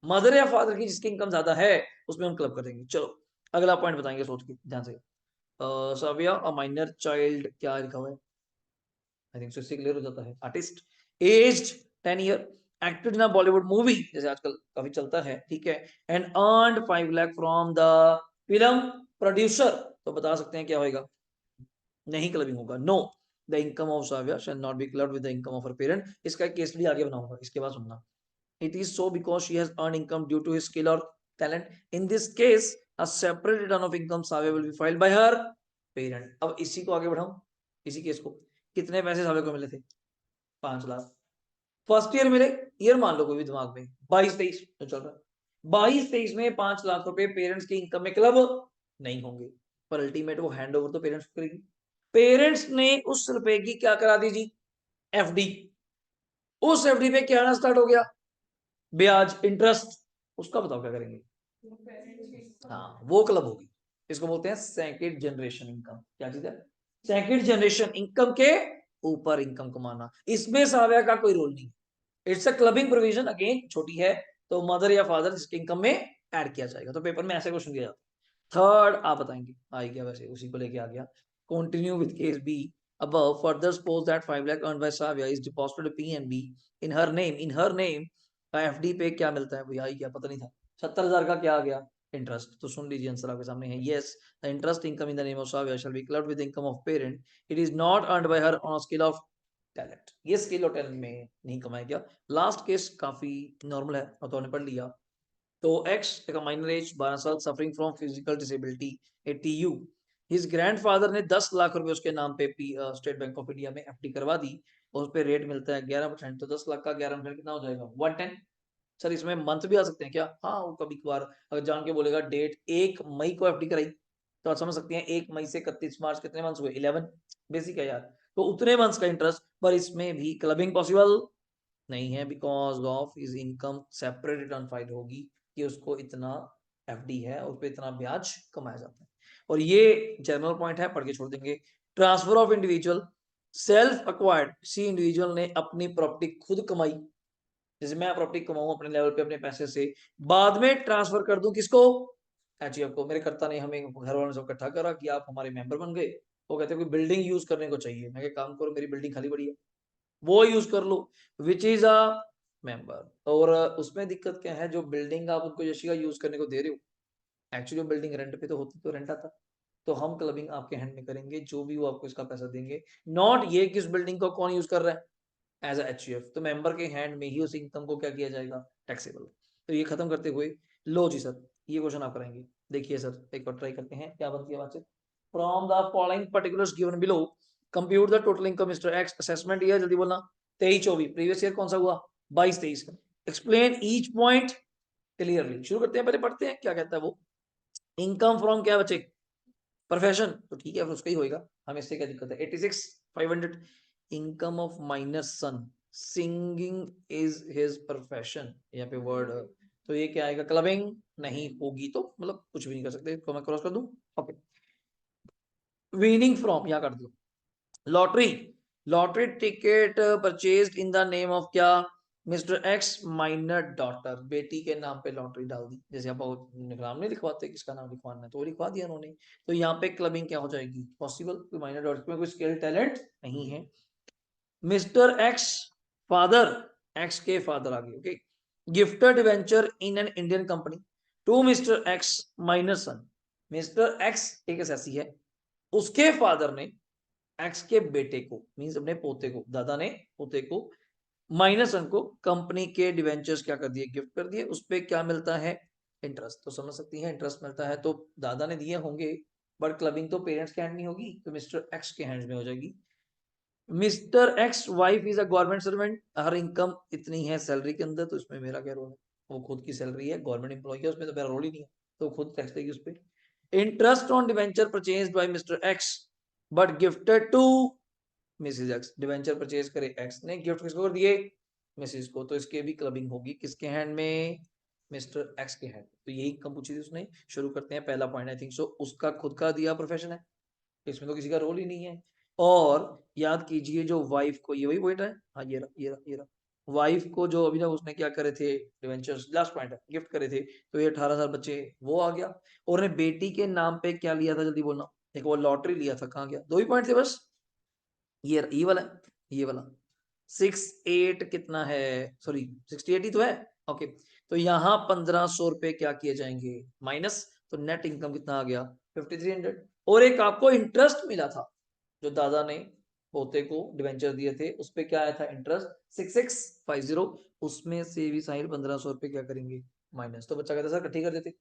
Speaker 1: मदर या फादर की जिसकी इनकम ज्यादा है उसमें हम क्लब कर देंगे। चलो अगला पॉइंट बताएंगे, सोच के ध्यान से। सविया अ माइनर चाइल्ड, क्या लिखा हुआ है, आई थिंक सो इससे क्लियर हो जाता है। Artist aged 10 year, acted in a Bollywood movie, जैसे आजकल काफी चलता है, ठीक है, and earned 5 lakh from the film producer. तो बता सकते हैं क्या होगा, नहीं क्लबिंग होगा, no the income of Saviya shall not be clubbed with the income of her parent. इसका एक केस भी आगे बनाऊंगा, इसके बाद सुनना। It is so because she has earn income due to his skill और talent, in this case a separate return of income Saviya will be filed by her parent. अब इसी को आगे बढ़ाऊं, इसी केस को, कितने पैसे साविया को मिले थे, 5 लाख फर्स्ट ईयर मिले, ईयर मान लो कोई भी दिमाग में, 22-23 जो चल रहा है, 22-23 में 5 लाख रुपए पेरेंट्स की इनकम में क्लब नहीं होंगे, पर अल्टीमेट वो हैंड ओवर तो पेरेंट्स को करेगी। पेरेंट्स ने उस रुपए की क्या करा दी जी, एफडी। उस एफडी पे क्या आना स्टार्ट हो गया, ब्याज, इंटरेस्ट। उसका बताओ क्या करेंगे, हाँ वो क्लब होगी। इसको बोलते हैं सेकंड जनरेशन इनकम। क्या चीज है, सेकंड जनरेशन इनकम के ऊपर इनकम कमाना, इसमें साविया का कोई रोल नहीं। It's a clubbing provision, again छोटी है, तो मदर या फादर जिसके इनकम में ऐड किया जाएगा। तो पेपर में ऐसे क्वेश्चन दिया जाता है। थर्ड आप बताएंगे, आ गया वैसे, उसी को लेके आ गया। Continue with case B above, further suppose that 5 lakh earned by Savia is deposited to PNB in her name का एफडी पे क्या मिलता है भैया, क्या पता नहीं था, 70,000 का क्या आ गया, इंटरेस्ट। तो सुन लीजिए आंसर आपके सामने है, yes the interest income in the name of Savia shall be clubbed with the income of parent, it is not earned by her on a scale of talent. ये स्किल और talent में नहीं कमाया गया। Last case काफी normal है, और तो हमने पढ़ लिया। तो एक्स एक माइनर एज 12 साल, suffering from physical disability, ATU. His grandfather ने 10 लाख रुपए उसके नाम पे स्टेट बैंक ऑफ इंडिया में एफडी करवा दी, और उस पे रेट मिलता है 11%। तो 10 लाख का 11% कितना हो जाएगा, 110। सर इसमें मंथ भी आ सकते हैं क्या, हाँ वो कभी कभार अगर जान के बोलेगा डेट 1 मई को एफडी कराई, तो आप समझ सकते हैं 1 मई से 31 मार्च कितने मंथ्स हुए, 11, बेसिक है यार। तो उतने मंथ्स का इंटरेस्ट, पर इसमें भी क्लबिंग पॉसिबल नहीं है, because of is income separate return file होगी कि उसको इतना एफडी है, उस पर इतना ब्याज कमाया जाता है। और ये जनरल पॉइंट है, पढ़ के छोड़ देंगे। Transfer of individual, self acquired, किसी इंडिविजुअल ने अपनी प्रॉपर्टी खुद कमाई, जैसे मैं प्रॉपर्टी कमाऊं अपने लेवल पे अपने पैसे से, बाद में ट्रांसफर कर दूं किसको, एचईएफ को। मेरे कर्ता ने हमें घर वालों से इकट्ठा करा कि आप हमारे मेंबर बन गए, वो कहते हैं कोई बिल्डिंग यूज करने को चाहिए, मैं काम करो, मेरी बिल्डिंग खाली पड़ी है, वो यूज कर लो, विच इज अ मेंबर। और उसमें दिक्कत क्या है, जो बिल्डिंग आप उनको यशिका यूज करने को दे रहे हो, एक्चुअली बिल्डिंग रेंट पे तो होती, तो रेंट आता, तो हम क्लबिंग आपके हैंड में करेंगे, जो भी वो आपको इसका पैसा देंगे, नॉट ये कि उस बिल्डिंग को कौन यूज कर रहा है, एज एचयूएफ। तो मेंबर के हैंड में ही उस इनकम को क्या किया जाएगा, टैक्सेबल। तो ये खत्म करते हुए, लो जी सर, ये क्वेश्चन आप कराएंगे, देखिए सर एक बार ट्राई करते हैं क्या बनती है बातचीत। From the following particulars given below compute the total income mister x, assessment year जल्दी बोलना 23-24, प्रीवियस ईयर कौन सा हुआ 22-23, एक्सप्लेन ईच पॉइंट क्लियरली। शुरू करते हैं, पहले पढ़ते हैं क्या कहता है वो। इनकम फ्रॉम क्या बचे, प्रोफेशन, तो ठीक है फिर उसका ही होएगा, हमें इससे क्या दिक्कत है। 86,500 income of minor son, singing is his profession, यहाँ पे वर्ड, तो ये क्या आएगा, क्लबिंग नहीं होगी, तो मतलब कुछ भी नहीं कर सकते, तो मैं क्रॉस कर दूं, ओके। विनिंग फ्रॉम यहाँ कर दो, lottery, lottery ticket purchased in the name of क्या, मिस्टर एक्स माइनर डॉटर, बेटी के नाम पे लॉटरी डाल दी, जैसे आप नाम नहीं लिखवाते किसका नाम लिखवाना है, तो वो लिखवा दिया उन्होंने। तो यहाँ पे क्लबिंग क्या हो जाएगी, पॉसिबल, माइनर डॉटर में कोई स्किल टैलेंट नहीं है। मिस्टर एक्स फादर, एक्स के फादर आ गए, okay. Gifted debenture in an Indian company to mister X minus son. Mister X एक ऐसी है, उसके फादर ने एक्स के बेटे को मींस अपने पोते को, दादा ने पोते को माइनस सन को कंपनी के डिवेंचर्स क्या कर दिए, गिफ्ट कर दिए। उस पर क्या मिलता है, इंटरेस्ट। तो समझ सकती है इंटरेस्ट मिलता है तो दादा ने दिए होंगे, बट क्लबिंग तो पेरेंट्स के हैंड में होगी, तो मिस्टर एक्स के हैंड में हो जाएगी। Mister ex wife is a government servant, her income इतनी है सैलरी के अंदर, तो इसमें मेरा क्या रोल है, वो खुद की सैलरी है, गवर्नमेंट एम्प्लॉय है, उसमें तो मेरा रोल ही नहीं है, तो खुद टैक्स देगी उस पर। Interest on debenture purchase by mister X but gifted to missus X, debenture purchase करे एक्स ने, गिफ्ट किसको कर दिए, मिसेज को, तो इसके भी क्लबिंग होगी किसके हैंड में, मिस्टर एक्स के हैंड। तो यही इनकम पूछी थी उसने। शुरू करते हैं, पहला पॉइंट आई थिंक सो उसका खुद का दिया प्रोफेशन है, इसमें तो किसी का रोल ही नहीं है। और याद कीजिए जो वाइफ को, ये वही पॉइंट है, हाँ ये रहा ये रहा ये रहा, वाइफ को जो अभी तक उसने क्या करे थे, डिवेंचर्स लास्ट पॉइंट है, गिफ्ट करे थे, तो ये 18 साल बच्चे वो आ गया। और ने बेटी के नाम पे क्या लिया था, जल्दी बोलना, एक वो लॉटरी लिया था, कहाँ गया, दो ही पॉइंट थे बस, ये वाला, ये वाला 68 कितना है, सॉरी 68 ही तो है, ओके। तो यहाँ 1500 रुपए क्या किए जाएंगे, माइनस, तो नेट इनकम कितना आ गया, 5300। और एक आपको इंटरेस्ट मिला था, जो दादा ने पोते को डिवेंचर दिए थे, उस पे क्या आया था इंटरेस्ट 6650, उसमें से भी साहिल 1500 रुपए क्या करेंगे, माइनस। तो बच्चा कहता सर इकट्ठी कर देते,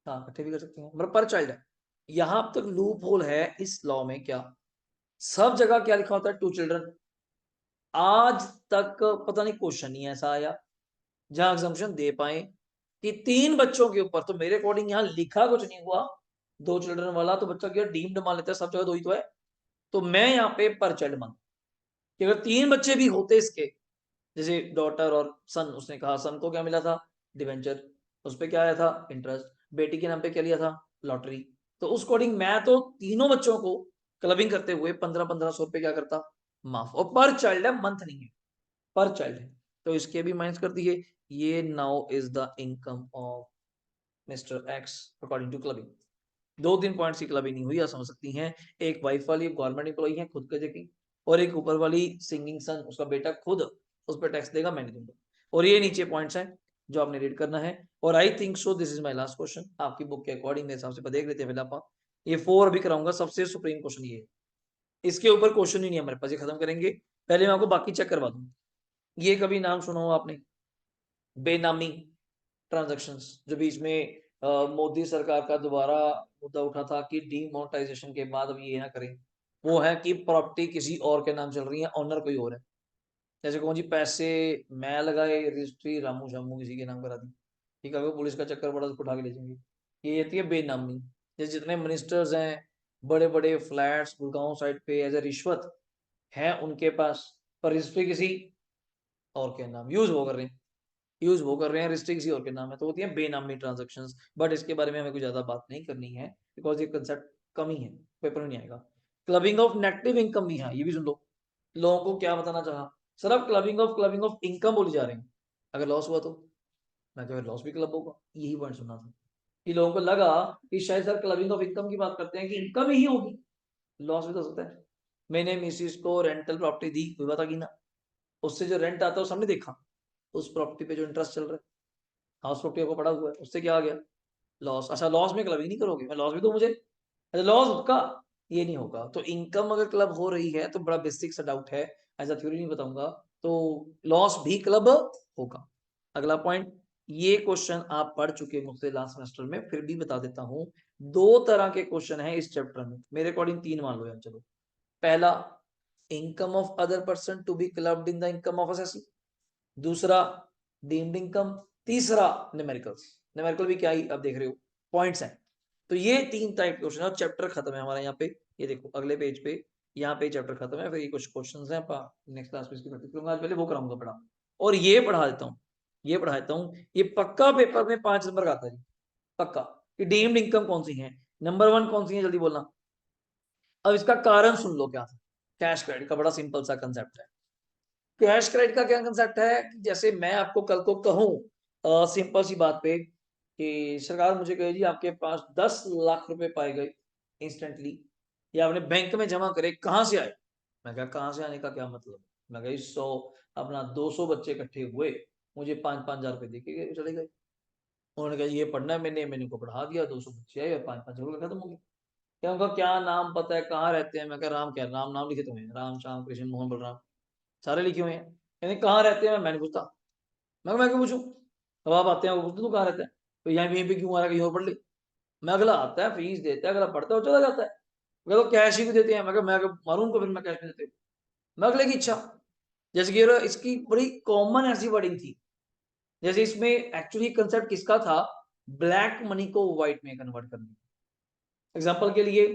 Speaker 1: हाँ इकट्ठे भी कर सकते हैं, मतलब पर चाइल्ड है। यहाँ अब तक लूप होल है इस लॉ में, क्या सब जगह क्या लिखा होता है, टू चिल्ड्रन। आज तक पता नहीं क्वेश्चन ही ऐसा आया जहां एग्जाम्पशन दे पाए कि 3 बच्चों के ऊपर, तो मेरे अकॉर्डिंग यहाँ लिखा कुछ नहीं हुआ, 2 चिल्ड्रन वाला, तो बच्चा क्या डीम्ड मान लेता है, सब जगह 2 ही तो है, तो मैं यहाँ पे पर चाइल्ड मान कि अगर 3 बच्चे भी होते इसके, जैसे डॉटर और सन, उसने कहा सन को क्या मिला था, डिवेंचर, उस पर क्या आया था इंटरेस्ट, बेटी के नाम पे क्या लिया था, लॉटरी, तो उस अकॉर्डिंग मैं तो तीनों बच्चों को क्लबिंग करते हुए 1500 रुपए क्या करता, माफ। और पर चाइल्ड है, मंथ नहीं है, पर चाइल्ड है, तो इसके भी माइनस कर दिए। ये now is the income of mister X according to clubbing. 2-3 points की क्लबिंग नहीं हुई, आप समझ सकती हैं। एक वाइफ वाली गवर्नमेंट एम्प्लॉई है, खुद के की, और एक ऊपर वाली सिंगिंग सन, उसका बेटा खुद उस पर टैक्स देगा, मैं नहीं दूंगा। और ये नीचे पॉइंट्स हैं जो आपने रीड करना है। और आई think so this is my last question, आपकी बुक के अकॉर्डिंग मेरे हिसाब से देख लेते हैं पहले आप। ये 4 अभी कराऊंगा, सबसे सुप्रीम क्वेश्चन ये है, इसके ऊपर क्वेश्चन ही नहीं है हमारे पास, ये खत्म करेंगे। पहले मैं आपको बाकी चेक करवा दूं। ये कभी नाम सुना हो आपने, बेनामी ट्रांजैक्शंस, जो बीच में मोदी सरकार का दोबारा मुद्दा उठा था कि डीमोनेटाइजेशन के बाद अब ये ना करें, वो है कि प्रॉपर्टी किसी और के नाम चल रही है, ऑनर कोई और है। जैसे कौन जी, पैसे मैं लगाए, रजिस्ट्री रामू शामू किसी के नाम करा दी, ठीक है, वो पुलिस का चक्कर पड़ा तो उठा के ले जाएंगे, ये होती है बेनामी। जैसे जितने मिनिस्टर्स हैं, बड़े बड़े फ्लैट्स गुड़गांव साइड पे एज ए रिश्वत है उनके पास, पर रजिस्ट्री किसी और के नाम यूज वो कर रहे हैं, रजिस्ट्री किसी और के नाम है, तो होती है बेनामी ट्रांजेक्शन्स। बट इसके बारे में हमें कुछ ज्यादा बात नहीं करनी है, बिकॉज ये कंसेप्ट कम ही है, पेपर में नहीं आएगा। क्लबिंग ऑफ नेगेटिव इनकम भी है, ये भी सुन लो। लोगों को क्या बताना चाहा सर, आप क्लबिंग ऑफ इनकम बोली जा रहे हैं, अगर लॉस हुआ तो, मैं कह लॉस भी क्लब होगा, यही पॉइंट सुना था कि लोगों को लगा कि शायद सर क्लबिंग ऑफ इनकम की बात करते हैं कि इनकम ही होगी, लॉस भी तो हो सकता है। मैंने मिसिस को रेंटल प्रॉपर्टी दी, कोई बता की ना, उससे जो रेंट आता है वो सबने देखा, उस प्रॉपर्टी पे जो इंटरेस्ट चल रहा है, हाउस प्रॉपर्टी को पड़ा हुआ है, उससे क्या आ गया, लॉस। अच्छा लॉस में क्लब ही नहीं करोगे, मैं लॉस भी तो मुझे, अच्छा लॉस उसका, ये नहीं होगा। तो इनकम अगर क्लब हो रही है तो बड़ा बेसिक सा डाउट है, ऐसा थ्योरी नहीं बताऊंगा, तो लॉस भी क्लब होगा। अगला पॉइंट, ये क्वेश्चन आप पढ़ चुके मुझसे लास्ट सेमेस्टर में, फिर भी बता देता हूं। 2 तरह के क्वेश्चन है इस चैप्टर में, मेरे अकॉर्डिंग 3 मान लो यार, चलो। पहला, income of other person to be clubbed in the income of assessee. दूसरा, डीम्ड इनकम। तीसरा, न्यूमेरिकल्स। न्यूमेरिकल भी क्या ही अब देख रहे हो, पॉइंट्स हैं। तो ये 3 टाइप क्वेश्चन है, और चैप्टर खत्म है हमारा यहाँ पे। ये देखो अगले पेज पे, यहाँ पे चैप्टर खत्म है, फिर ये कुछ क्वेश्चन है, नेक्स्ट क्लास में इसकी प्रैक्टिस करूंगा, आज पहले वो कराऊंगा पढ़ा, और ये पढ़ा देता हूँ, ये पढ़ा देता हूँ। ये पक्का पेपर में 5 नंबर का आता है, पक्का, कि डीम्ड इनकम कौन सी है, नंबर 1 कौन सी है, जल्दी बोलना। अब इसका कारण सुन लो क्या था। कैश क्रेडिट का बड़ा सिंपल सा कंसेप्ट है। कैश क्रेडिट का क्या कंसेप्ट है, जैसे मैं आपको कल को कहूं सिंपल सी बात पे कि सरकार मुझे कहे जी आपके पास 10 लाख रुपए पाए गए इंस्टेंटली, या आपने बैंक में जमा करे, कहां से आए, मैं कहा कहां से आने का क्या मतलब, मैं कहा 100 अपना 200 बच्चे इकट्ठे हुए, मुझे 5,000 रुपए दे के चले गए। उन्होंने कहा ये पढ़ना है, मैंने को पढ़ा दिया, 200 बच्चे आए, 5,500 रुपये खत्म हो गए। क्या उनका क्या नाम पता है, कहाँ रहते हैं? मैं कहा राम, क्या राम नाम लिखे तुम्हें? राम श्याम कृष्ण मोहन बलराम सारे लिखे हुए हैं। कहते कहाँ रहते हैं? मैंने पूछता, मैं क्यों पूछूं? अब आप आते हैं, वो पूछते तू कहाँ रहता है? तो यहाँ यहीं पे क्यों आ रहा है, कहीं और पढ़ ले। मैं अगला आता है, फीस देता है, अगला पढ़ता है और चला जाता है। मैं तो कैश ही भी देते हैं। मैं मालूम को फिर मैं कैश में देते, मैं अगले की इच्छा। जैसे कि इसकी बड़ी कॉमन ऐसी वर्डिंग थी। जैसे इसमें एक्चुअली कंसेप्ट किसका था? ब्लैक मनी को व्हाइट में कन्वर्ट करने। एग्जांपल के लिए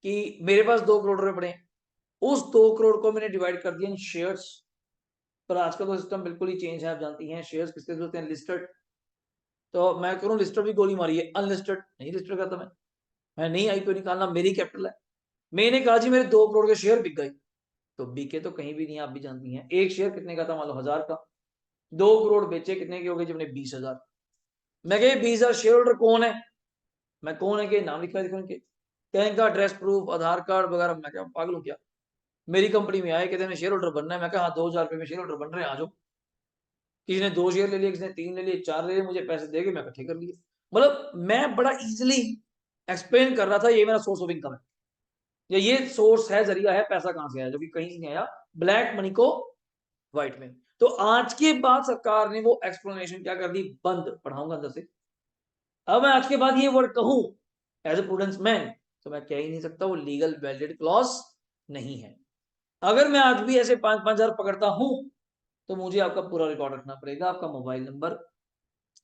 Speaker 1: कि मेरे पास 2 करोड़ रुपए पड़े हैं, उस 2 करोड़ को मैंने डिवाइड कर दिया इन शेयर्स। पर आजकल तो सिस्टम बिल्कुल ही चेंज है, आप जानती हैं। शेयर्स किसके होते हैं? लिस्टेड। तो मैं करूं लिस्टेड भी गोली मारी है, अनलिस्टेड नहीं लिस्टेड करता मैं नहीं आईपीओ निकालना, मेरी कैपिटल है। मैंने कहा जी मेरे 2 करोड़ के शेयर बिक गए, तो बिके तो कहीं भी नहीं, आप भी जानती हैं। एक शेयर कितने का था? मान लो 1,000 का। 2 करोड़ बेचे, कितने के हो गए जी? अपने 20,000। मैं कहे 20,000 शेयर होल्डर कौन है? मैं कौन है के नाम लिखा है देखो इनके, बैंक का एड्रेस प्रूफ, आधार कार्ड वगैरह। मैं क्या पागल हूं क्या? मेरी कंपनी में आए, कहते हैं शेयर होल्डर बनना है। मैं कहा हाँ, 2,000 रुपए में शेयर होल्डर बन रहे हैं, आ जाओ। किसी ने 2 शेयर ले लिए, किसी ने 3 ले लिए, 4 ले लिए, मुझे पैसे देके मैं इकट्ठे कर लिए। मतलब मैं बड़ा इजीली एक्सप्लेन कर रहा था, ये मेरा सोर्स ऑफ इनकम है, या ये सोर्स है, जरिया है, पैसा कहां से आया, जो कि कहीं से नहीं आया, ब्लैक मनी को व्हाइट में। तो आज के बाद सरकार ने वो एक्सप्लेनेशन क्या कर दी? बंद। पढ़ाऊंगा अंदर से। अब मैं आज के बाद ये वर्ड कहूं एज ए प्रूडेंस मैन, तो मैं कह ही नहीं सकता, वो लीगल वैलिड क्लॉज नहीं है। अगर मैं आज भी ऐसे 5,000 पकड़ता हूं, तो मुझे आपका पूरा रिकॉर्ड रखना पड़ेगा, आपका मोबाइल नंबर,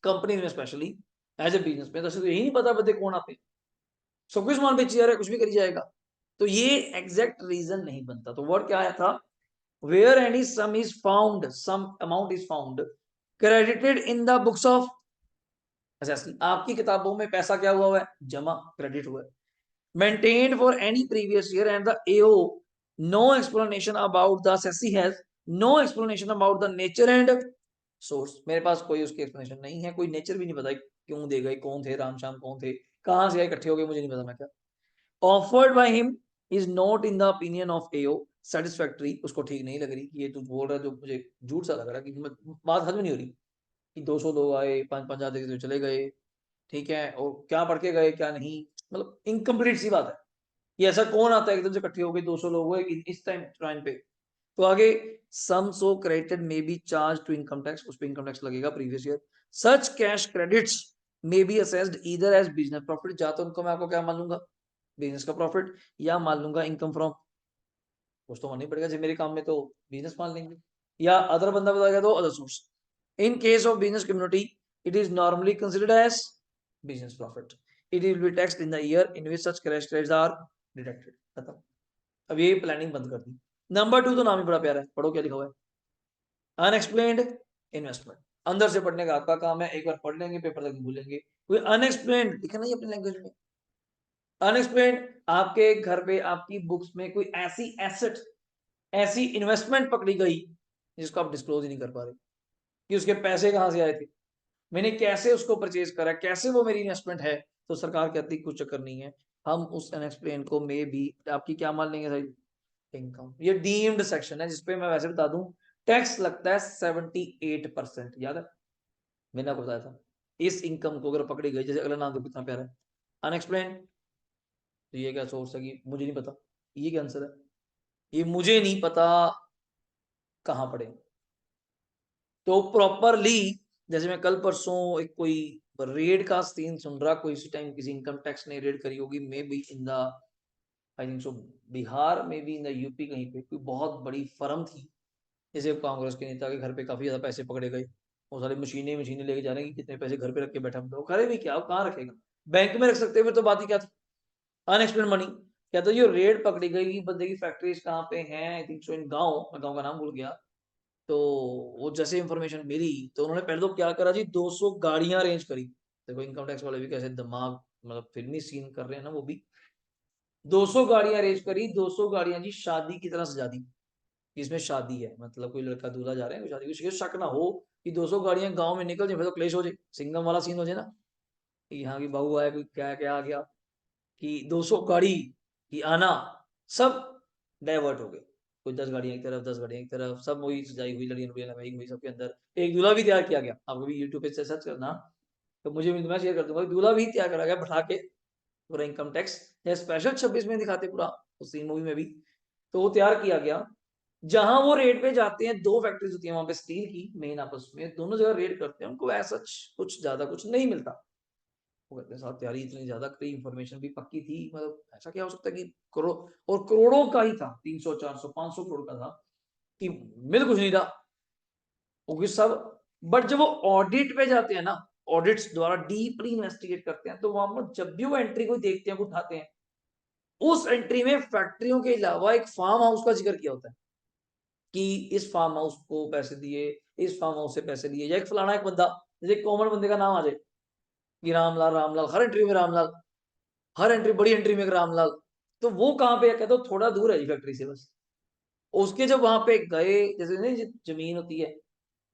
Speaker 1: कंपनी में स्पेशली एज ए बिजनेस में, तो यही नहीं पता बदे कौन आते, सब कुछ मान बेची जा रहा है, कुछ भी करी जाएगा। तो ये एग्जैक्ट रीजन नहीं बनता। तो वर्ड क्या आया था? Where any sum is found, sum amount is found credited in the books of assessment. आपकी किताबों में पैसा क्या हुआ है? जमा, क्रेडिट हुआ है। Maintained for any previous year and the AO no explanation about the assessee has no explanation about the nature and source. मेरे पास कोई उसकी एक्सप्लेनेशन नहीं है, कोई नेचर भी नहीं पता क्यों दे गए, कौन थे राम श्याम, कौन थे, कहां से आए, इकट्ठे हो गए, मुझे नहीं पता। मैं क्या offered by him is not in the opinion of AO satisfactory. उसको ठीक नहीं लग रही कि ये तू बोल रहा है, जो मुझे झूठ सा लग रहा है, कि बात हजम नहीं हो रही कि 200 लोग आए, 5,000 देके तो चले गए, ठीक है, और क्या पढ़ के गए क्या नहीं, मतलब इनकम्प्लीट सी बात है। ये ऐसा कौन आता है एकदम से इकट्ठे हो गए 200 लोग हुए इस टाइम पे? तो आगे sum so credited may be charged to income tax, उस पे इनकम टैक्स लगेगा previous year. Such cash credits may be assessed either as business profit, या तो उनको मैं आपको क्या मान लूंगा? बिजनेस का प्रॉफिट, या मान लूंगा इनकम फ्रॉम, कुछ तो मानना पड़ेगा जी, मेरे काम में तो बिजनेस मान लेंगे, या अदर बंदा बताएगा तो other source. In case of business community it is normally considered as business profit. It will be taxed in the year in which such cash credits are deducted. खत्म। अब ये प्लानिंग बंद कर दी। नंबर 2 तो नाम ही बड़ा प्यारा है, पढ़ो क्या लिखा हुआ है? Unexplained investment. अंदर से पढ़ने का आपका काम है, एक बार पढ़ लेंगे, पेपर तक भूलेंगे। कोई अनएक्सप्लेन्ड लिखा नहीं अपनी लैंग्वेज में। अनएक्सप्लेन्ड, आपके घर पे आपकी बुक्स में कोई ऐसी एसेट, ऐसी इन्वेस्टमेंट पकड़ी गई जिसको आप डिस्क्लोज ही नहीं कर पा रहे, कि उसके पैसे कहां से आए थे, मैंने कैसे उसको परचेज करा, कैसे वो मेरी इन्वेस्टमेंट है। तो सरकार कहती कुछ चक्कर नहीं है, हम उस अनएक्सप्लेन को मे भी आपकी क्या मान लेंगे सर? इनकम। ये डीम्ड सेक्शन है, जिसपे मैं वैसे बता दूं टैक्स लगता है 78%, याद है मैंने आपको बताया था। इस इनकम को अगर पकड़ी गई, जैसे अगला नाम तो कितना प्यारा है, अनएक्सप्लेन। तो ये क्या सोर्स है? कि मुझे नहीं पता, ये क्या आंसर है? ये मुझे नहीं पता कहां पड़े। तो प्रॉपरली, जैसे मैं कल परसों एक कोई रेड का सीन सुन रहा, कोई इसी टाइम किसी इनकम टैक्स ने रेड करी होगी, may be in the, I think सो बिहार में भी, इन द यूपी, कहीं पे कोई बहुत बड़ी फर्म थी। जैसे कांग्रेस के नेता के घर पे काफी ज्यादा पैसे पकड़े गए, वो सारे मशीनें मशीनें लेके जा रहे हैं कि कितने पैसे घर पे रख के बैठा, तो करे भी क्या, कहाँ रखेगा? बैंक में रख सकते हैं, तो बात ही क्या थी? Unexpected money. क्या तो ये रेड पकड़ी गई, बंदे की फैक्ट्रीज कहाँ पे हैं, आई थिंक सो इन गाँव, मैं गाँव का नाम भूल गया। तो वो जैसे इंफॉर्मेशन मिली, तो उन्होंने पहले तो क्या करा जी, 200 गाड़ियां अरेंज करी। देखो इनकम टैक्स वाले भी कैसे दिमाग, मतलब फिल्मी सीन कर रहे हैं ना वो भी। 200 गाड़ियां अरेंज करी, 200 गाड़ियां जी शादी की तरह सजा दी। इसमें शादी है, मतलब कोई लड़का दूल्हा जा रहे हैं, कोई शादी, कुछ शक ना हो कि 200 गाड़ियां गांव में निकल जाए, फिर तो क्लेश हो जाए, सिंगम वाला सीन हो जाए ना, कि यहाँ की बहू आया, कोई क्या क्या आ गया, कि 200 गाड़ी की आना, सब डाइवर्ट हो गए। कोई 10 गाड़ियां एक तरफ, 10 गाड़ियां एक तरफ, सब वही सजाई हुई, लड़ियां लगाई हुई, सबके अंदर एक दूल्हा भी तैयार किया गया। आप कभी यूट्यूब पे सर्च करना तो मुझे भी, मैं शेयर कर दूंगा, दूल्हा भी तैयार करा गया बैठा के, पूरा इनकम टैक्स या स्पेशल 26 में दिखाते पूरा उस मूवी में भी, तो वो तैयार किया गया। जहां वो रेड पे जाते हैं, 2 फैक्ट्रीज होती है वहां पे स्टील की मेन, आपस में दोनों जगह रेड करते हैं, उनको ऐसा कुछ ज्यादा कुछ नहीं मिलता। वो कहते हैं साहब तैयारी इतनी ज्यादा करी, इन्फॉर्मेशन भी पक्की थी, मतलब ऐसा क्या हो सकता है कि करोड़, और करोड़ों का ही था, 300 400 500 करोड़ का था, कि मिल कुछ नहीं रहा वो सब। बट जब वो ऑडिट पे जाते हैं ना, ऑडिट्स द्वारा डीपली इन्वेस्टिगेट करते हैं, तो वहां पर जब भी वो एंट्री को देखते हैं, उठाते हैं, उस एंट्री में फैक्ट्रियों के अलावा एक फार्म हाउस का जिक्र किया होता है, कि इस फार्म हाउस को पैसे दिए, इस फार्म हाउस से पैसे लिए, या एक फलाना एक बंदा, जैसे कॉमन बंदे का नाम आ जाए कि रामलाल, रामलाल हर एंट्री में रामलाल, हर एंट्री बड़ी एंट्री में रामलाल, तो वो कहाँ पे है, कहते हो थोड़ा दूर है जी फैक्ट्री से बस। उसके जब वहां पे गए, जैसे नहीं जमीन होती है,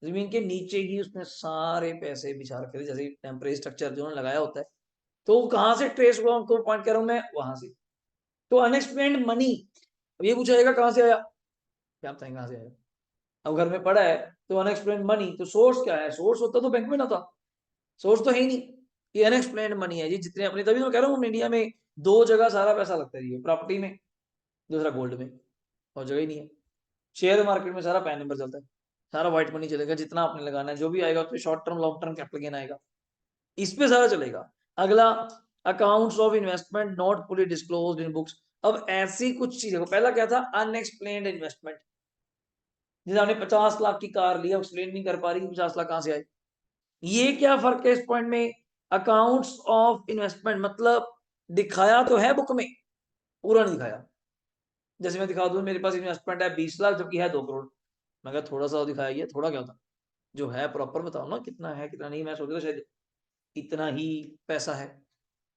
Speaker 1: जमीन के नीचे ही उसने सारे पैसे बिछा रखे थे, जैसे टेम्परेरी स्ट्रक्चर जो लगाया होता है, तो कहां से ट्रेस हुआ, उनको पॉइंट कर रहा हूं मैं वहां से। तो अनएक्सप्लेन्ड मनी, अब ये पूछा जाएगा कहां से आया, क्या बताएंगे कहां से आया, अब घर में पड़ा है तो अनएक्सप्लेन्ड मनी, तो सोर्स क्या है, सोर्स होता तो बैंक में ना था, सोर्स तो है ही नहीं, ये अनएक्सप्लेन्ड मनी है जी, जितने अपने, तभी तो कह रहा हूँ इंडिया में 2 जगह सारा पैसा लगता है जी, प्रॉपर्टी में, दूसरा गोल्ड में, और जगह ही नहीं है। शेयर मार्केट में सारा पैन नंबर चलता है, सारा व्हाइट मनी चलेगा, जितना आपने लगाना है जो भी आएगा उसमें short term long term capital gain आएगा, इस पे सारा चलेगा। अगला, accounts of investment not fully disclosed in books. अब ऐसी कुछ चीजें को, पहला क्या था, अनएक्सप्लेन्ड इन्वेस्टमेंट, जैसे आपने 50 लाख की कार लिया, एक्सप्लेन नहीं कर पा रही 50 लाख कहां से आए, ये क्या फर्क है इस पॉइंट में। अकाउंट्स ऑफ इन्वेस्टमेंट मतलब दिखाया तो है बुक में, पूरा नहीं दिखाया। जैसे मैं दिखा दूं मेरे पास इन्वेस्टमेंट है 20 लाख, जबकि है 2 करोड़, मैं कहा थोड़ा सा दिखाया, ये थोड़ा क्या होता, जो है प्रॉपर बताओ ना, कितना है कितना नहीं। मैं सोच रहा शायद इतना ही पैसा है,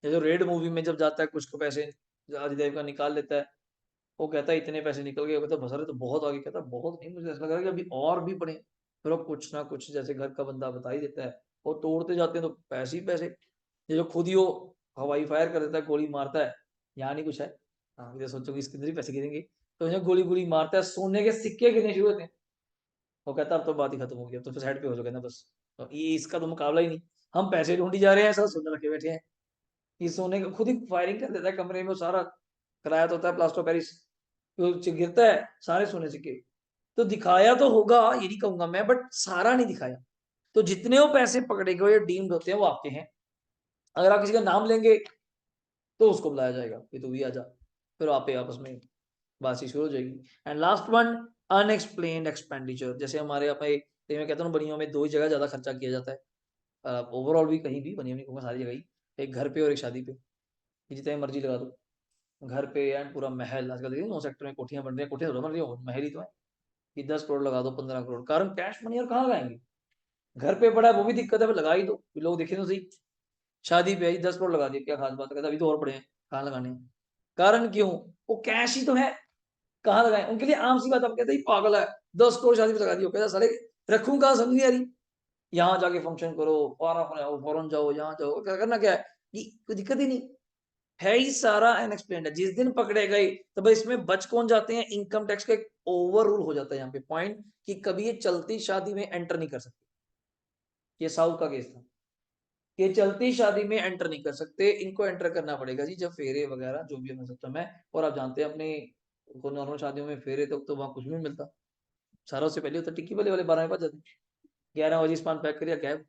Speaker 1: ये जो रेड मूवी में जब जाता है कुछ को पैसे अजय देव का निकाल लेता है, वो कहता है इतने पैसे निकल गए, कहता भसर तो बहुत आगे, कहता बहुत नहीं, मुझे ऐसा लग रहा है कि अभी और भी बढ़े, फिर वो कुछ ना कुछ जैसे घर का बंदा बता ही देता है, वो तोड़ते जाते हैं तो पैसे ही पैसे। ये जो खुद ही वो हवाई फायर कर देता है, गोली मारता है, यहाँ नहीं कुछ है, हाँ मुझे सोचो कि इसके अंदर ही पैसे गिरेंगे, तो जो गोली गोली मारता है, सोने के सिक्के गिरने शुरू होते हैं, वो कहता अब तो बात ही खत्म हो गई, अब तो साइड पे हो जाओगे ना बस, तो ये इसका तो मुकाबला ही नहीं, हम पैसे ढूंढी जा रहे हैं, सब सोने रखे बैठे हैं, ये सोने का खुद ही फायरिंग कर देता है कमरे में, सारा कराया तो होता है प्लास्टर ऑफ पेरिस, तो गिरता है सारे सोने सिक्के। तो दिखाया तो होगा, ये नहीं कहूंगा मैं, बट सारा नहीं दिखाया। तो जितने वो पैसे पकड़े गए डीम्ड होते हैं वो आपके हैं, अगर आप किसी का नाम लेंगे तो उसको बुलाया जाएगा कि तू भी आ जा, फिर आप आपस में बातचीत शुरू हो जाएगी। And last one, unexplained expenditure, जैसे हमारे यहाँ पे, मैं कहता हूँ बनियों में 2 ही जगह ज्यादा खर्चा किया जाता है, ओवरऑल भी कहीं भी, बनियों में कहूँगा सारी जगह ही, एक घर पे और एक शादी पे, जितने मर्जी लगा दो, घर पे एंड पूरा महल, आजकल देखिए 9 सेक्टर में कोठियां बन रही है, कोठियां बन रही हो, महल ही तो है, कि 10 करोड़ लगा दो, 15 करोड़, कारण कैश मनी और कहाँ लगाएंगे, घर पे पड़ा है वो भी दिक्कत है, लगा ही दो, लोग देखे तो सही, शादी पे आई 10 करोड़ लगा दिए, क्या खास बात है, अभी तो और पड़े हैं, कहाँ लगाने हैं, कारण क्यों, वो कैश ही तो है, कहाँ लगाए, उनके लिए आम सी बात, आप कहते हैं पागल है, 10 करोड़ शादी पे लगा दियो, कहता साले रखूं कहाँ, समझ नहीं आ रही, यहाँ जाके फंक्शन करो, फॉरन जाओ, यहाँ जाओ, क्या करना क्या है, कोई दिक्कत ही नहीं है, ही सारा अनएक्सप्लेन्ड है। जिस दिन पकड़े गए तो भाई इसमें बच कौन जाते हैं, इनकम टैक्स का एक ओवर रूल हो जाता है यहाँ पे पॉइंट, कि कभी ये चलती शादी में एंटर नहीं कर सकते, ये साउथ का केस था, ये चलती शादी में एंटर नहीं कर सकते, इनको एंटर करना पड़ेगा जी जब फेरे वगैरह जो भी हमें सिस्टम है, और आप जानते हैं अपने नॉर्मल शादियों में फेरे तक तो वहां कुछ भी नहीं मिलता, सारा उससे पहले होता, टिक्की वाले 12 बजे जाते, 11 बजे स्पान पैक करिए कैब,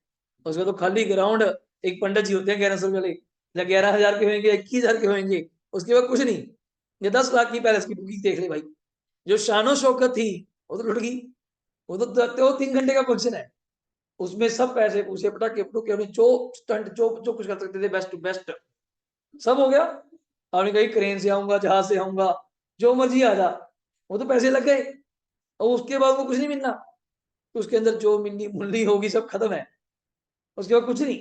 Speaker 1: उसका तो खाली ग्राउंड, एक पंडित जी होते हैं 1100 वाले, या 11,000 के होंगे, 21,000 के होंगे, उसके बाद कुछ नहीं, ये 10 लाख की पैलेस की बुकिंग देख ले भाई, जो शानो शौकत थी वो तो लुट गई, वो 3 घंटे का फंक्शन है, उसमें सब पैसे पूछे पटाखे पटूखे, जो स्टंट जो कुछ कर सकते थे बेस्ट टू बेस्ट, सब हो गया। आपने कही क्रेन से आऊंगा, जहाज से आऊंगा, जो मर्जी आ जा, वो तो पैसे लग गए, और उसके बाद वो कुछ नहीं मिलना, तो उसके अंदर जो मिलनी मुलनी होगी सब खत्म है, उसके बाद कुछ नहीं।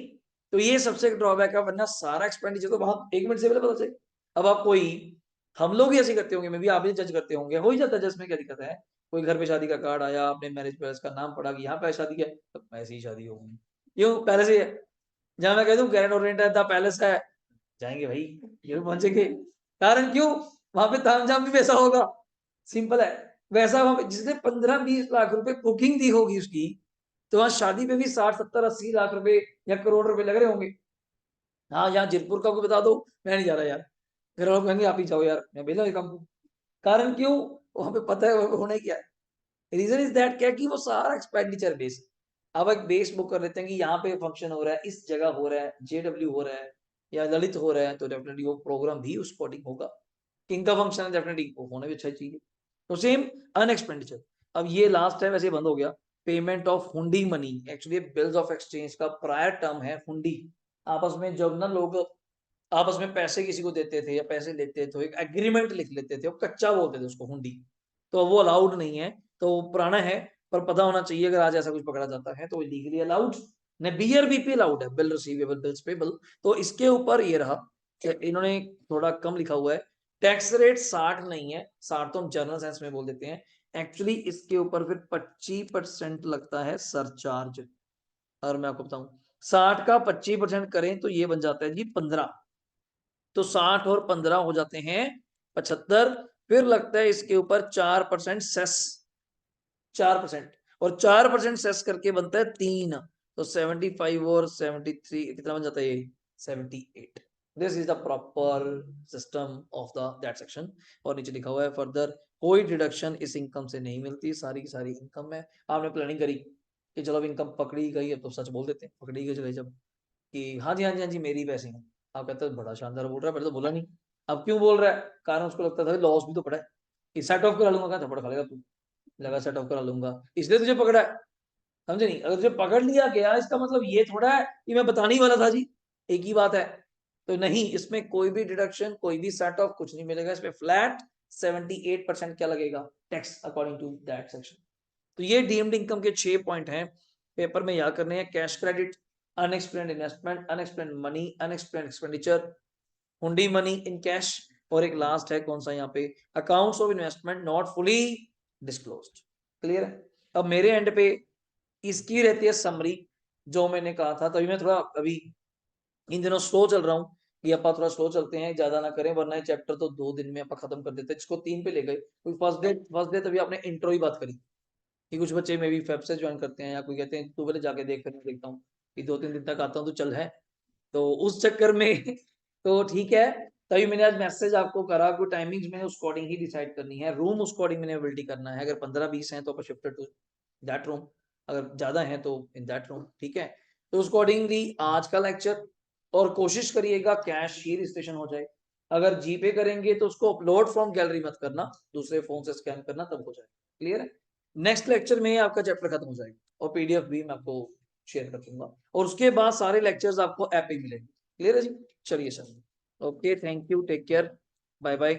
Speaker 1: तो ये सबसे ड्रॉबैक है, वरना सारा एक्सपेंडिचर तो वहां 1 मिनट से पहले पता चले। अब आप कोई, हम लोग ही ऐसे करते होंगे, मे भी आप भी जज करते होंगे, हो ही जाता है जज में, क्या दिक्कत है, कोई घर पे शादी का कार्ड आया, आपने मैरिज पैलेस का नाम पढ़ा कि यहाँ पे शादी है, तो ऐसी ही शादी होगी, क्यों पैलेस ही है, जहां मैं कह दूं ग्रैंड ओरिएंट पैलेस है, जाएंगे भाई, ये भी पहुंचेंगे, कारण क्यों, वहां पे तामझाम भी वैसा होगा, सिंपल है, वैसा वहां पे जिसने 15-20 लाख रुपए बुकिंग दी होगी उसकी, तो वहां शादी पे भी 60-70-80 लाख रुपए या करोड़ रुपए लग रहे होंगे। हाँ, यहाँ जीरपुर का को बता दो, मैं नहीं जा रहा यार, घर वालों कहेंगे आप ही जाओ यार, मैं बेला काम को। कारण क्यों? वहां पे पता है होने क्या है। रीजन इज दैट क्या कि वो सारा एक्सपेंडिचर बेस, अब एक बेस बुक कर लेते हैं कि यहाँ पे फंक्शन हो रहा है, इस जगह हो रहा है, जेडब्ल्यू हो रहा है या ललित हो रहा है, तो डेफिनेटली वो प्रोग्राम भी उस अकॉर्डिंग होगा। किंग का फंक्शन है, डेफिनेटली वो होना भी अच्छा चाहिए। तो सेम अनएक्सपेंडिचर। अब ये लास्ट टाइम ऐसे बंद हो गया, पेमेंट ऑफ हुंडी money, actually bills of exchange का प्रायर टर्म है हुंडी। आपस में जब ना लोग आपस में पैसे किसी को देते थे या पैसे लेते थे, तो एक एग्रीमेंट लिख लेते थे, वो कच्चा बोलते थे उसको हुंडी, तो वो अलाउड नहीं है, तो वो पुराना है, पर पता होना चाहिए अगर आज ऐसा कुछ पकड़ा जाता है तो लीगली अलाउड। ने बीआरबीपी अलाउड है, बिल रिसीवेबल बिल्स पेबल। तो इसके ऊपर ये रहा कि इन्होंने थोड़ा कम लिखा हुआ है, टैक्स रेट 60 नहीं है, 60 तो हम जनरल सेंस में बोल देते हैं, एक्चुअली इसके ऊपर फिर 25% लगता है सरचार्ज। और मैं आपको बताऊं, 60 का 25% करें तो ये बन जाता है जी 15, तो 60 और 15 हो जाते हैं 75, फिर लगता है इसके ऊपर 4% सेस, 4%, और 4% सेस करके बनता है 3, तो 75 और 73 कितना बन जाता है ये 78। This is the proper system of the that section. और नीचे लिखा हुआ है फर्दर कोई डिडक्शन इस इनकम से नहीं मिलती, सारी की सारी इनकम है। आपने प्लानिंग करी कि चलो इनकम पकड़ी गई, अब तो सच बोल देते हैं, पकड़ी गई जब कि हाँ जी हाँ जी हाँ जी मेरी पैसे हैं, आप कहते हैं बड़ा शानदार बोल रहा है, पहले तो बोला नहीं, अब क्यों बोल रहा है? कारण उसको लगता था लॉस भी तो पड़ा है, कि सेट ऑफ करा लूंगा, क्या थप्पड़ खा लेगा तू, लगा सेट ऑफ करा लूंगा इसलिए तुझे पकड़ा है, समझे नहीं? अगर तुझे पकड़ लिया गया इसका मतलब ये थोड़ा है कि मैं बताने ही वाला था जी, एक ही बात है। तो नहीं, इसमें कोई भी डिडक्शन, कोई भी सेट ऑफ कुछ नहीं मिलेगा, इसमें फ्लैट 78% क्या लगेगा tax according to that section. तो ये डीएमड इनकम के 6 पॉइंट हैं, पेपर में याद करने हैं। Cash credit, unexplained investment, unexplained money, unexplained expenditure, हुंडी मनी इन कैश, और एक लास्ट है कौन सा यहाँ पे, accounts of investment not fully disclosed. Clear है? अब मेरे एंड पे इसकी रहती है समरी, जो मैंने कहा था, तभी मैं थोड़ा अभी इन दिनों स्लो चल रहा हूँ कि अपा थोड़ा स्लो चलते हैं, ज्यादा ना करें, वरना चैप्टर तो 2 दिन में आप खत्म कर देते हैं, जिसको 3 पे ले गए। फर्स्ट डे तभी आपने इंट्रो ही बात करी कि कुछ बच्चे मे भी फेब से ज्वाइन करते हैं, या कोई कहते हैं तू पहले जाके देख, फिर मैं देखता हूँ कि 2-3 दिन तक आता हूँ तो चल है, तो उस चक्कर में तो ठीक है, तभी मैंने आज मैसेज आपको करा कि टाइमिंग्स मैंने उस अकॉर्डिंग ही डिसाइड करनी है, रूम उस अकॉर्डिंग मैंने अवेलेबिलिटी करना है, अगर 15-20 हैं तो अपन शिफ्ट टू दैट रूम, अगर ज्यादा है तो इन दैट रूम, ठीक है? तो उस अकॉर्डिंगली आज का लेक्चर, और कोशिश करिएगा कैश ही रजिस्ट्रेशन हो जाए, अगर जीपे करेंगे तो उसको अपलोड फ्रॉम गैलरी मत करना, दूसरे फोन से स्कैन करना, तब हो जाए। क्लियर है? नेक्स्ट लेक्चर में आपका चैप्टर खत्म हो जाएगा, और पीडीएफ भी मैं आपको शेयर कर दूंगा, और उसके बाद सारे लेक्चर्स आपको ऐप पे मिलेंगे। क्लियर है जी? चलिए sir, okay, thank you, take care, bye bye.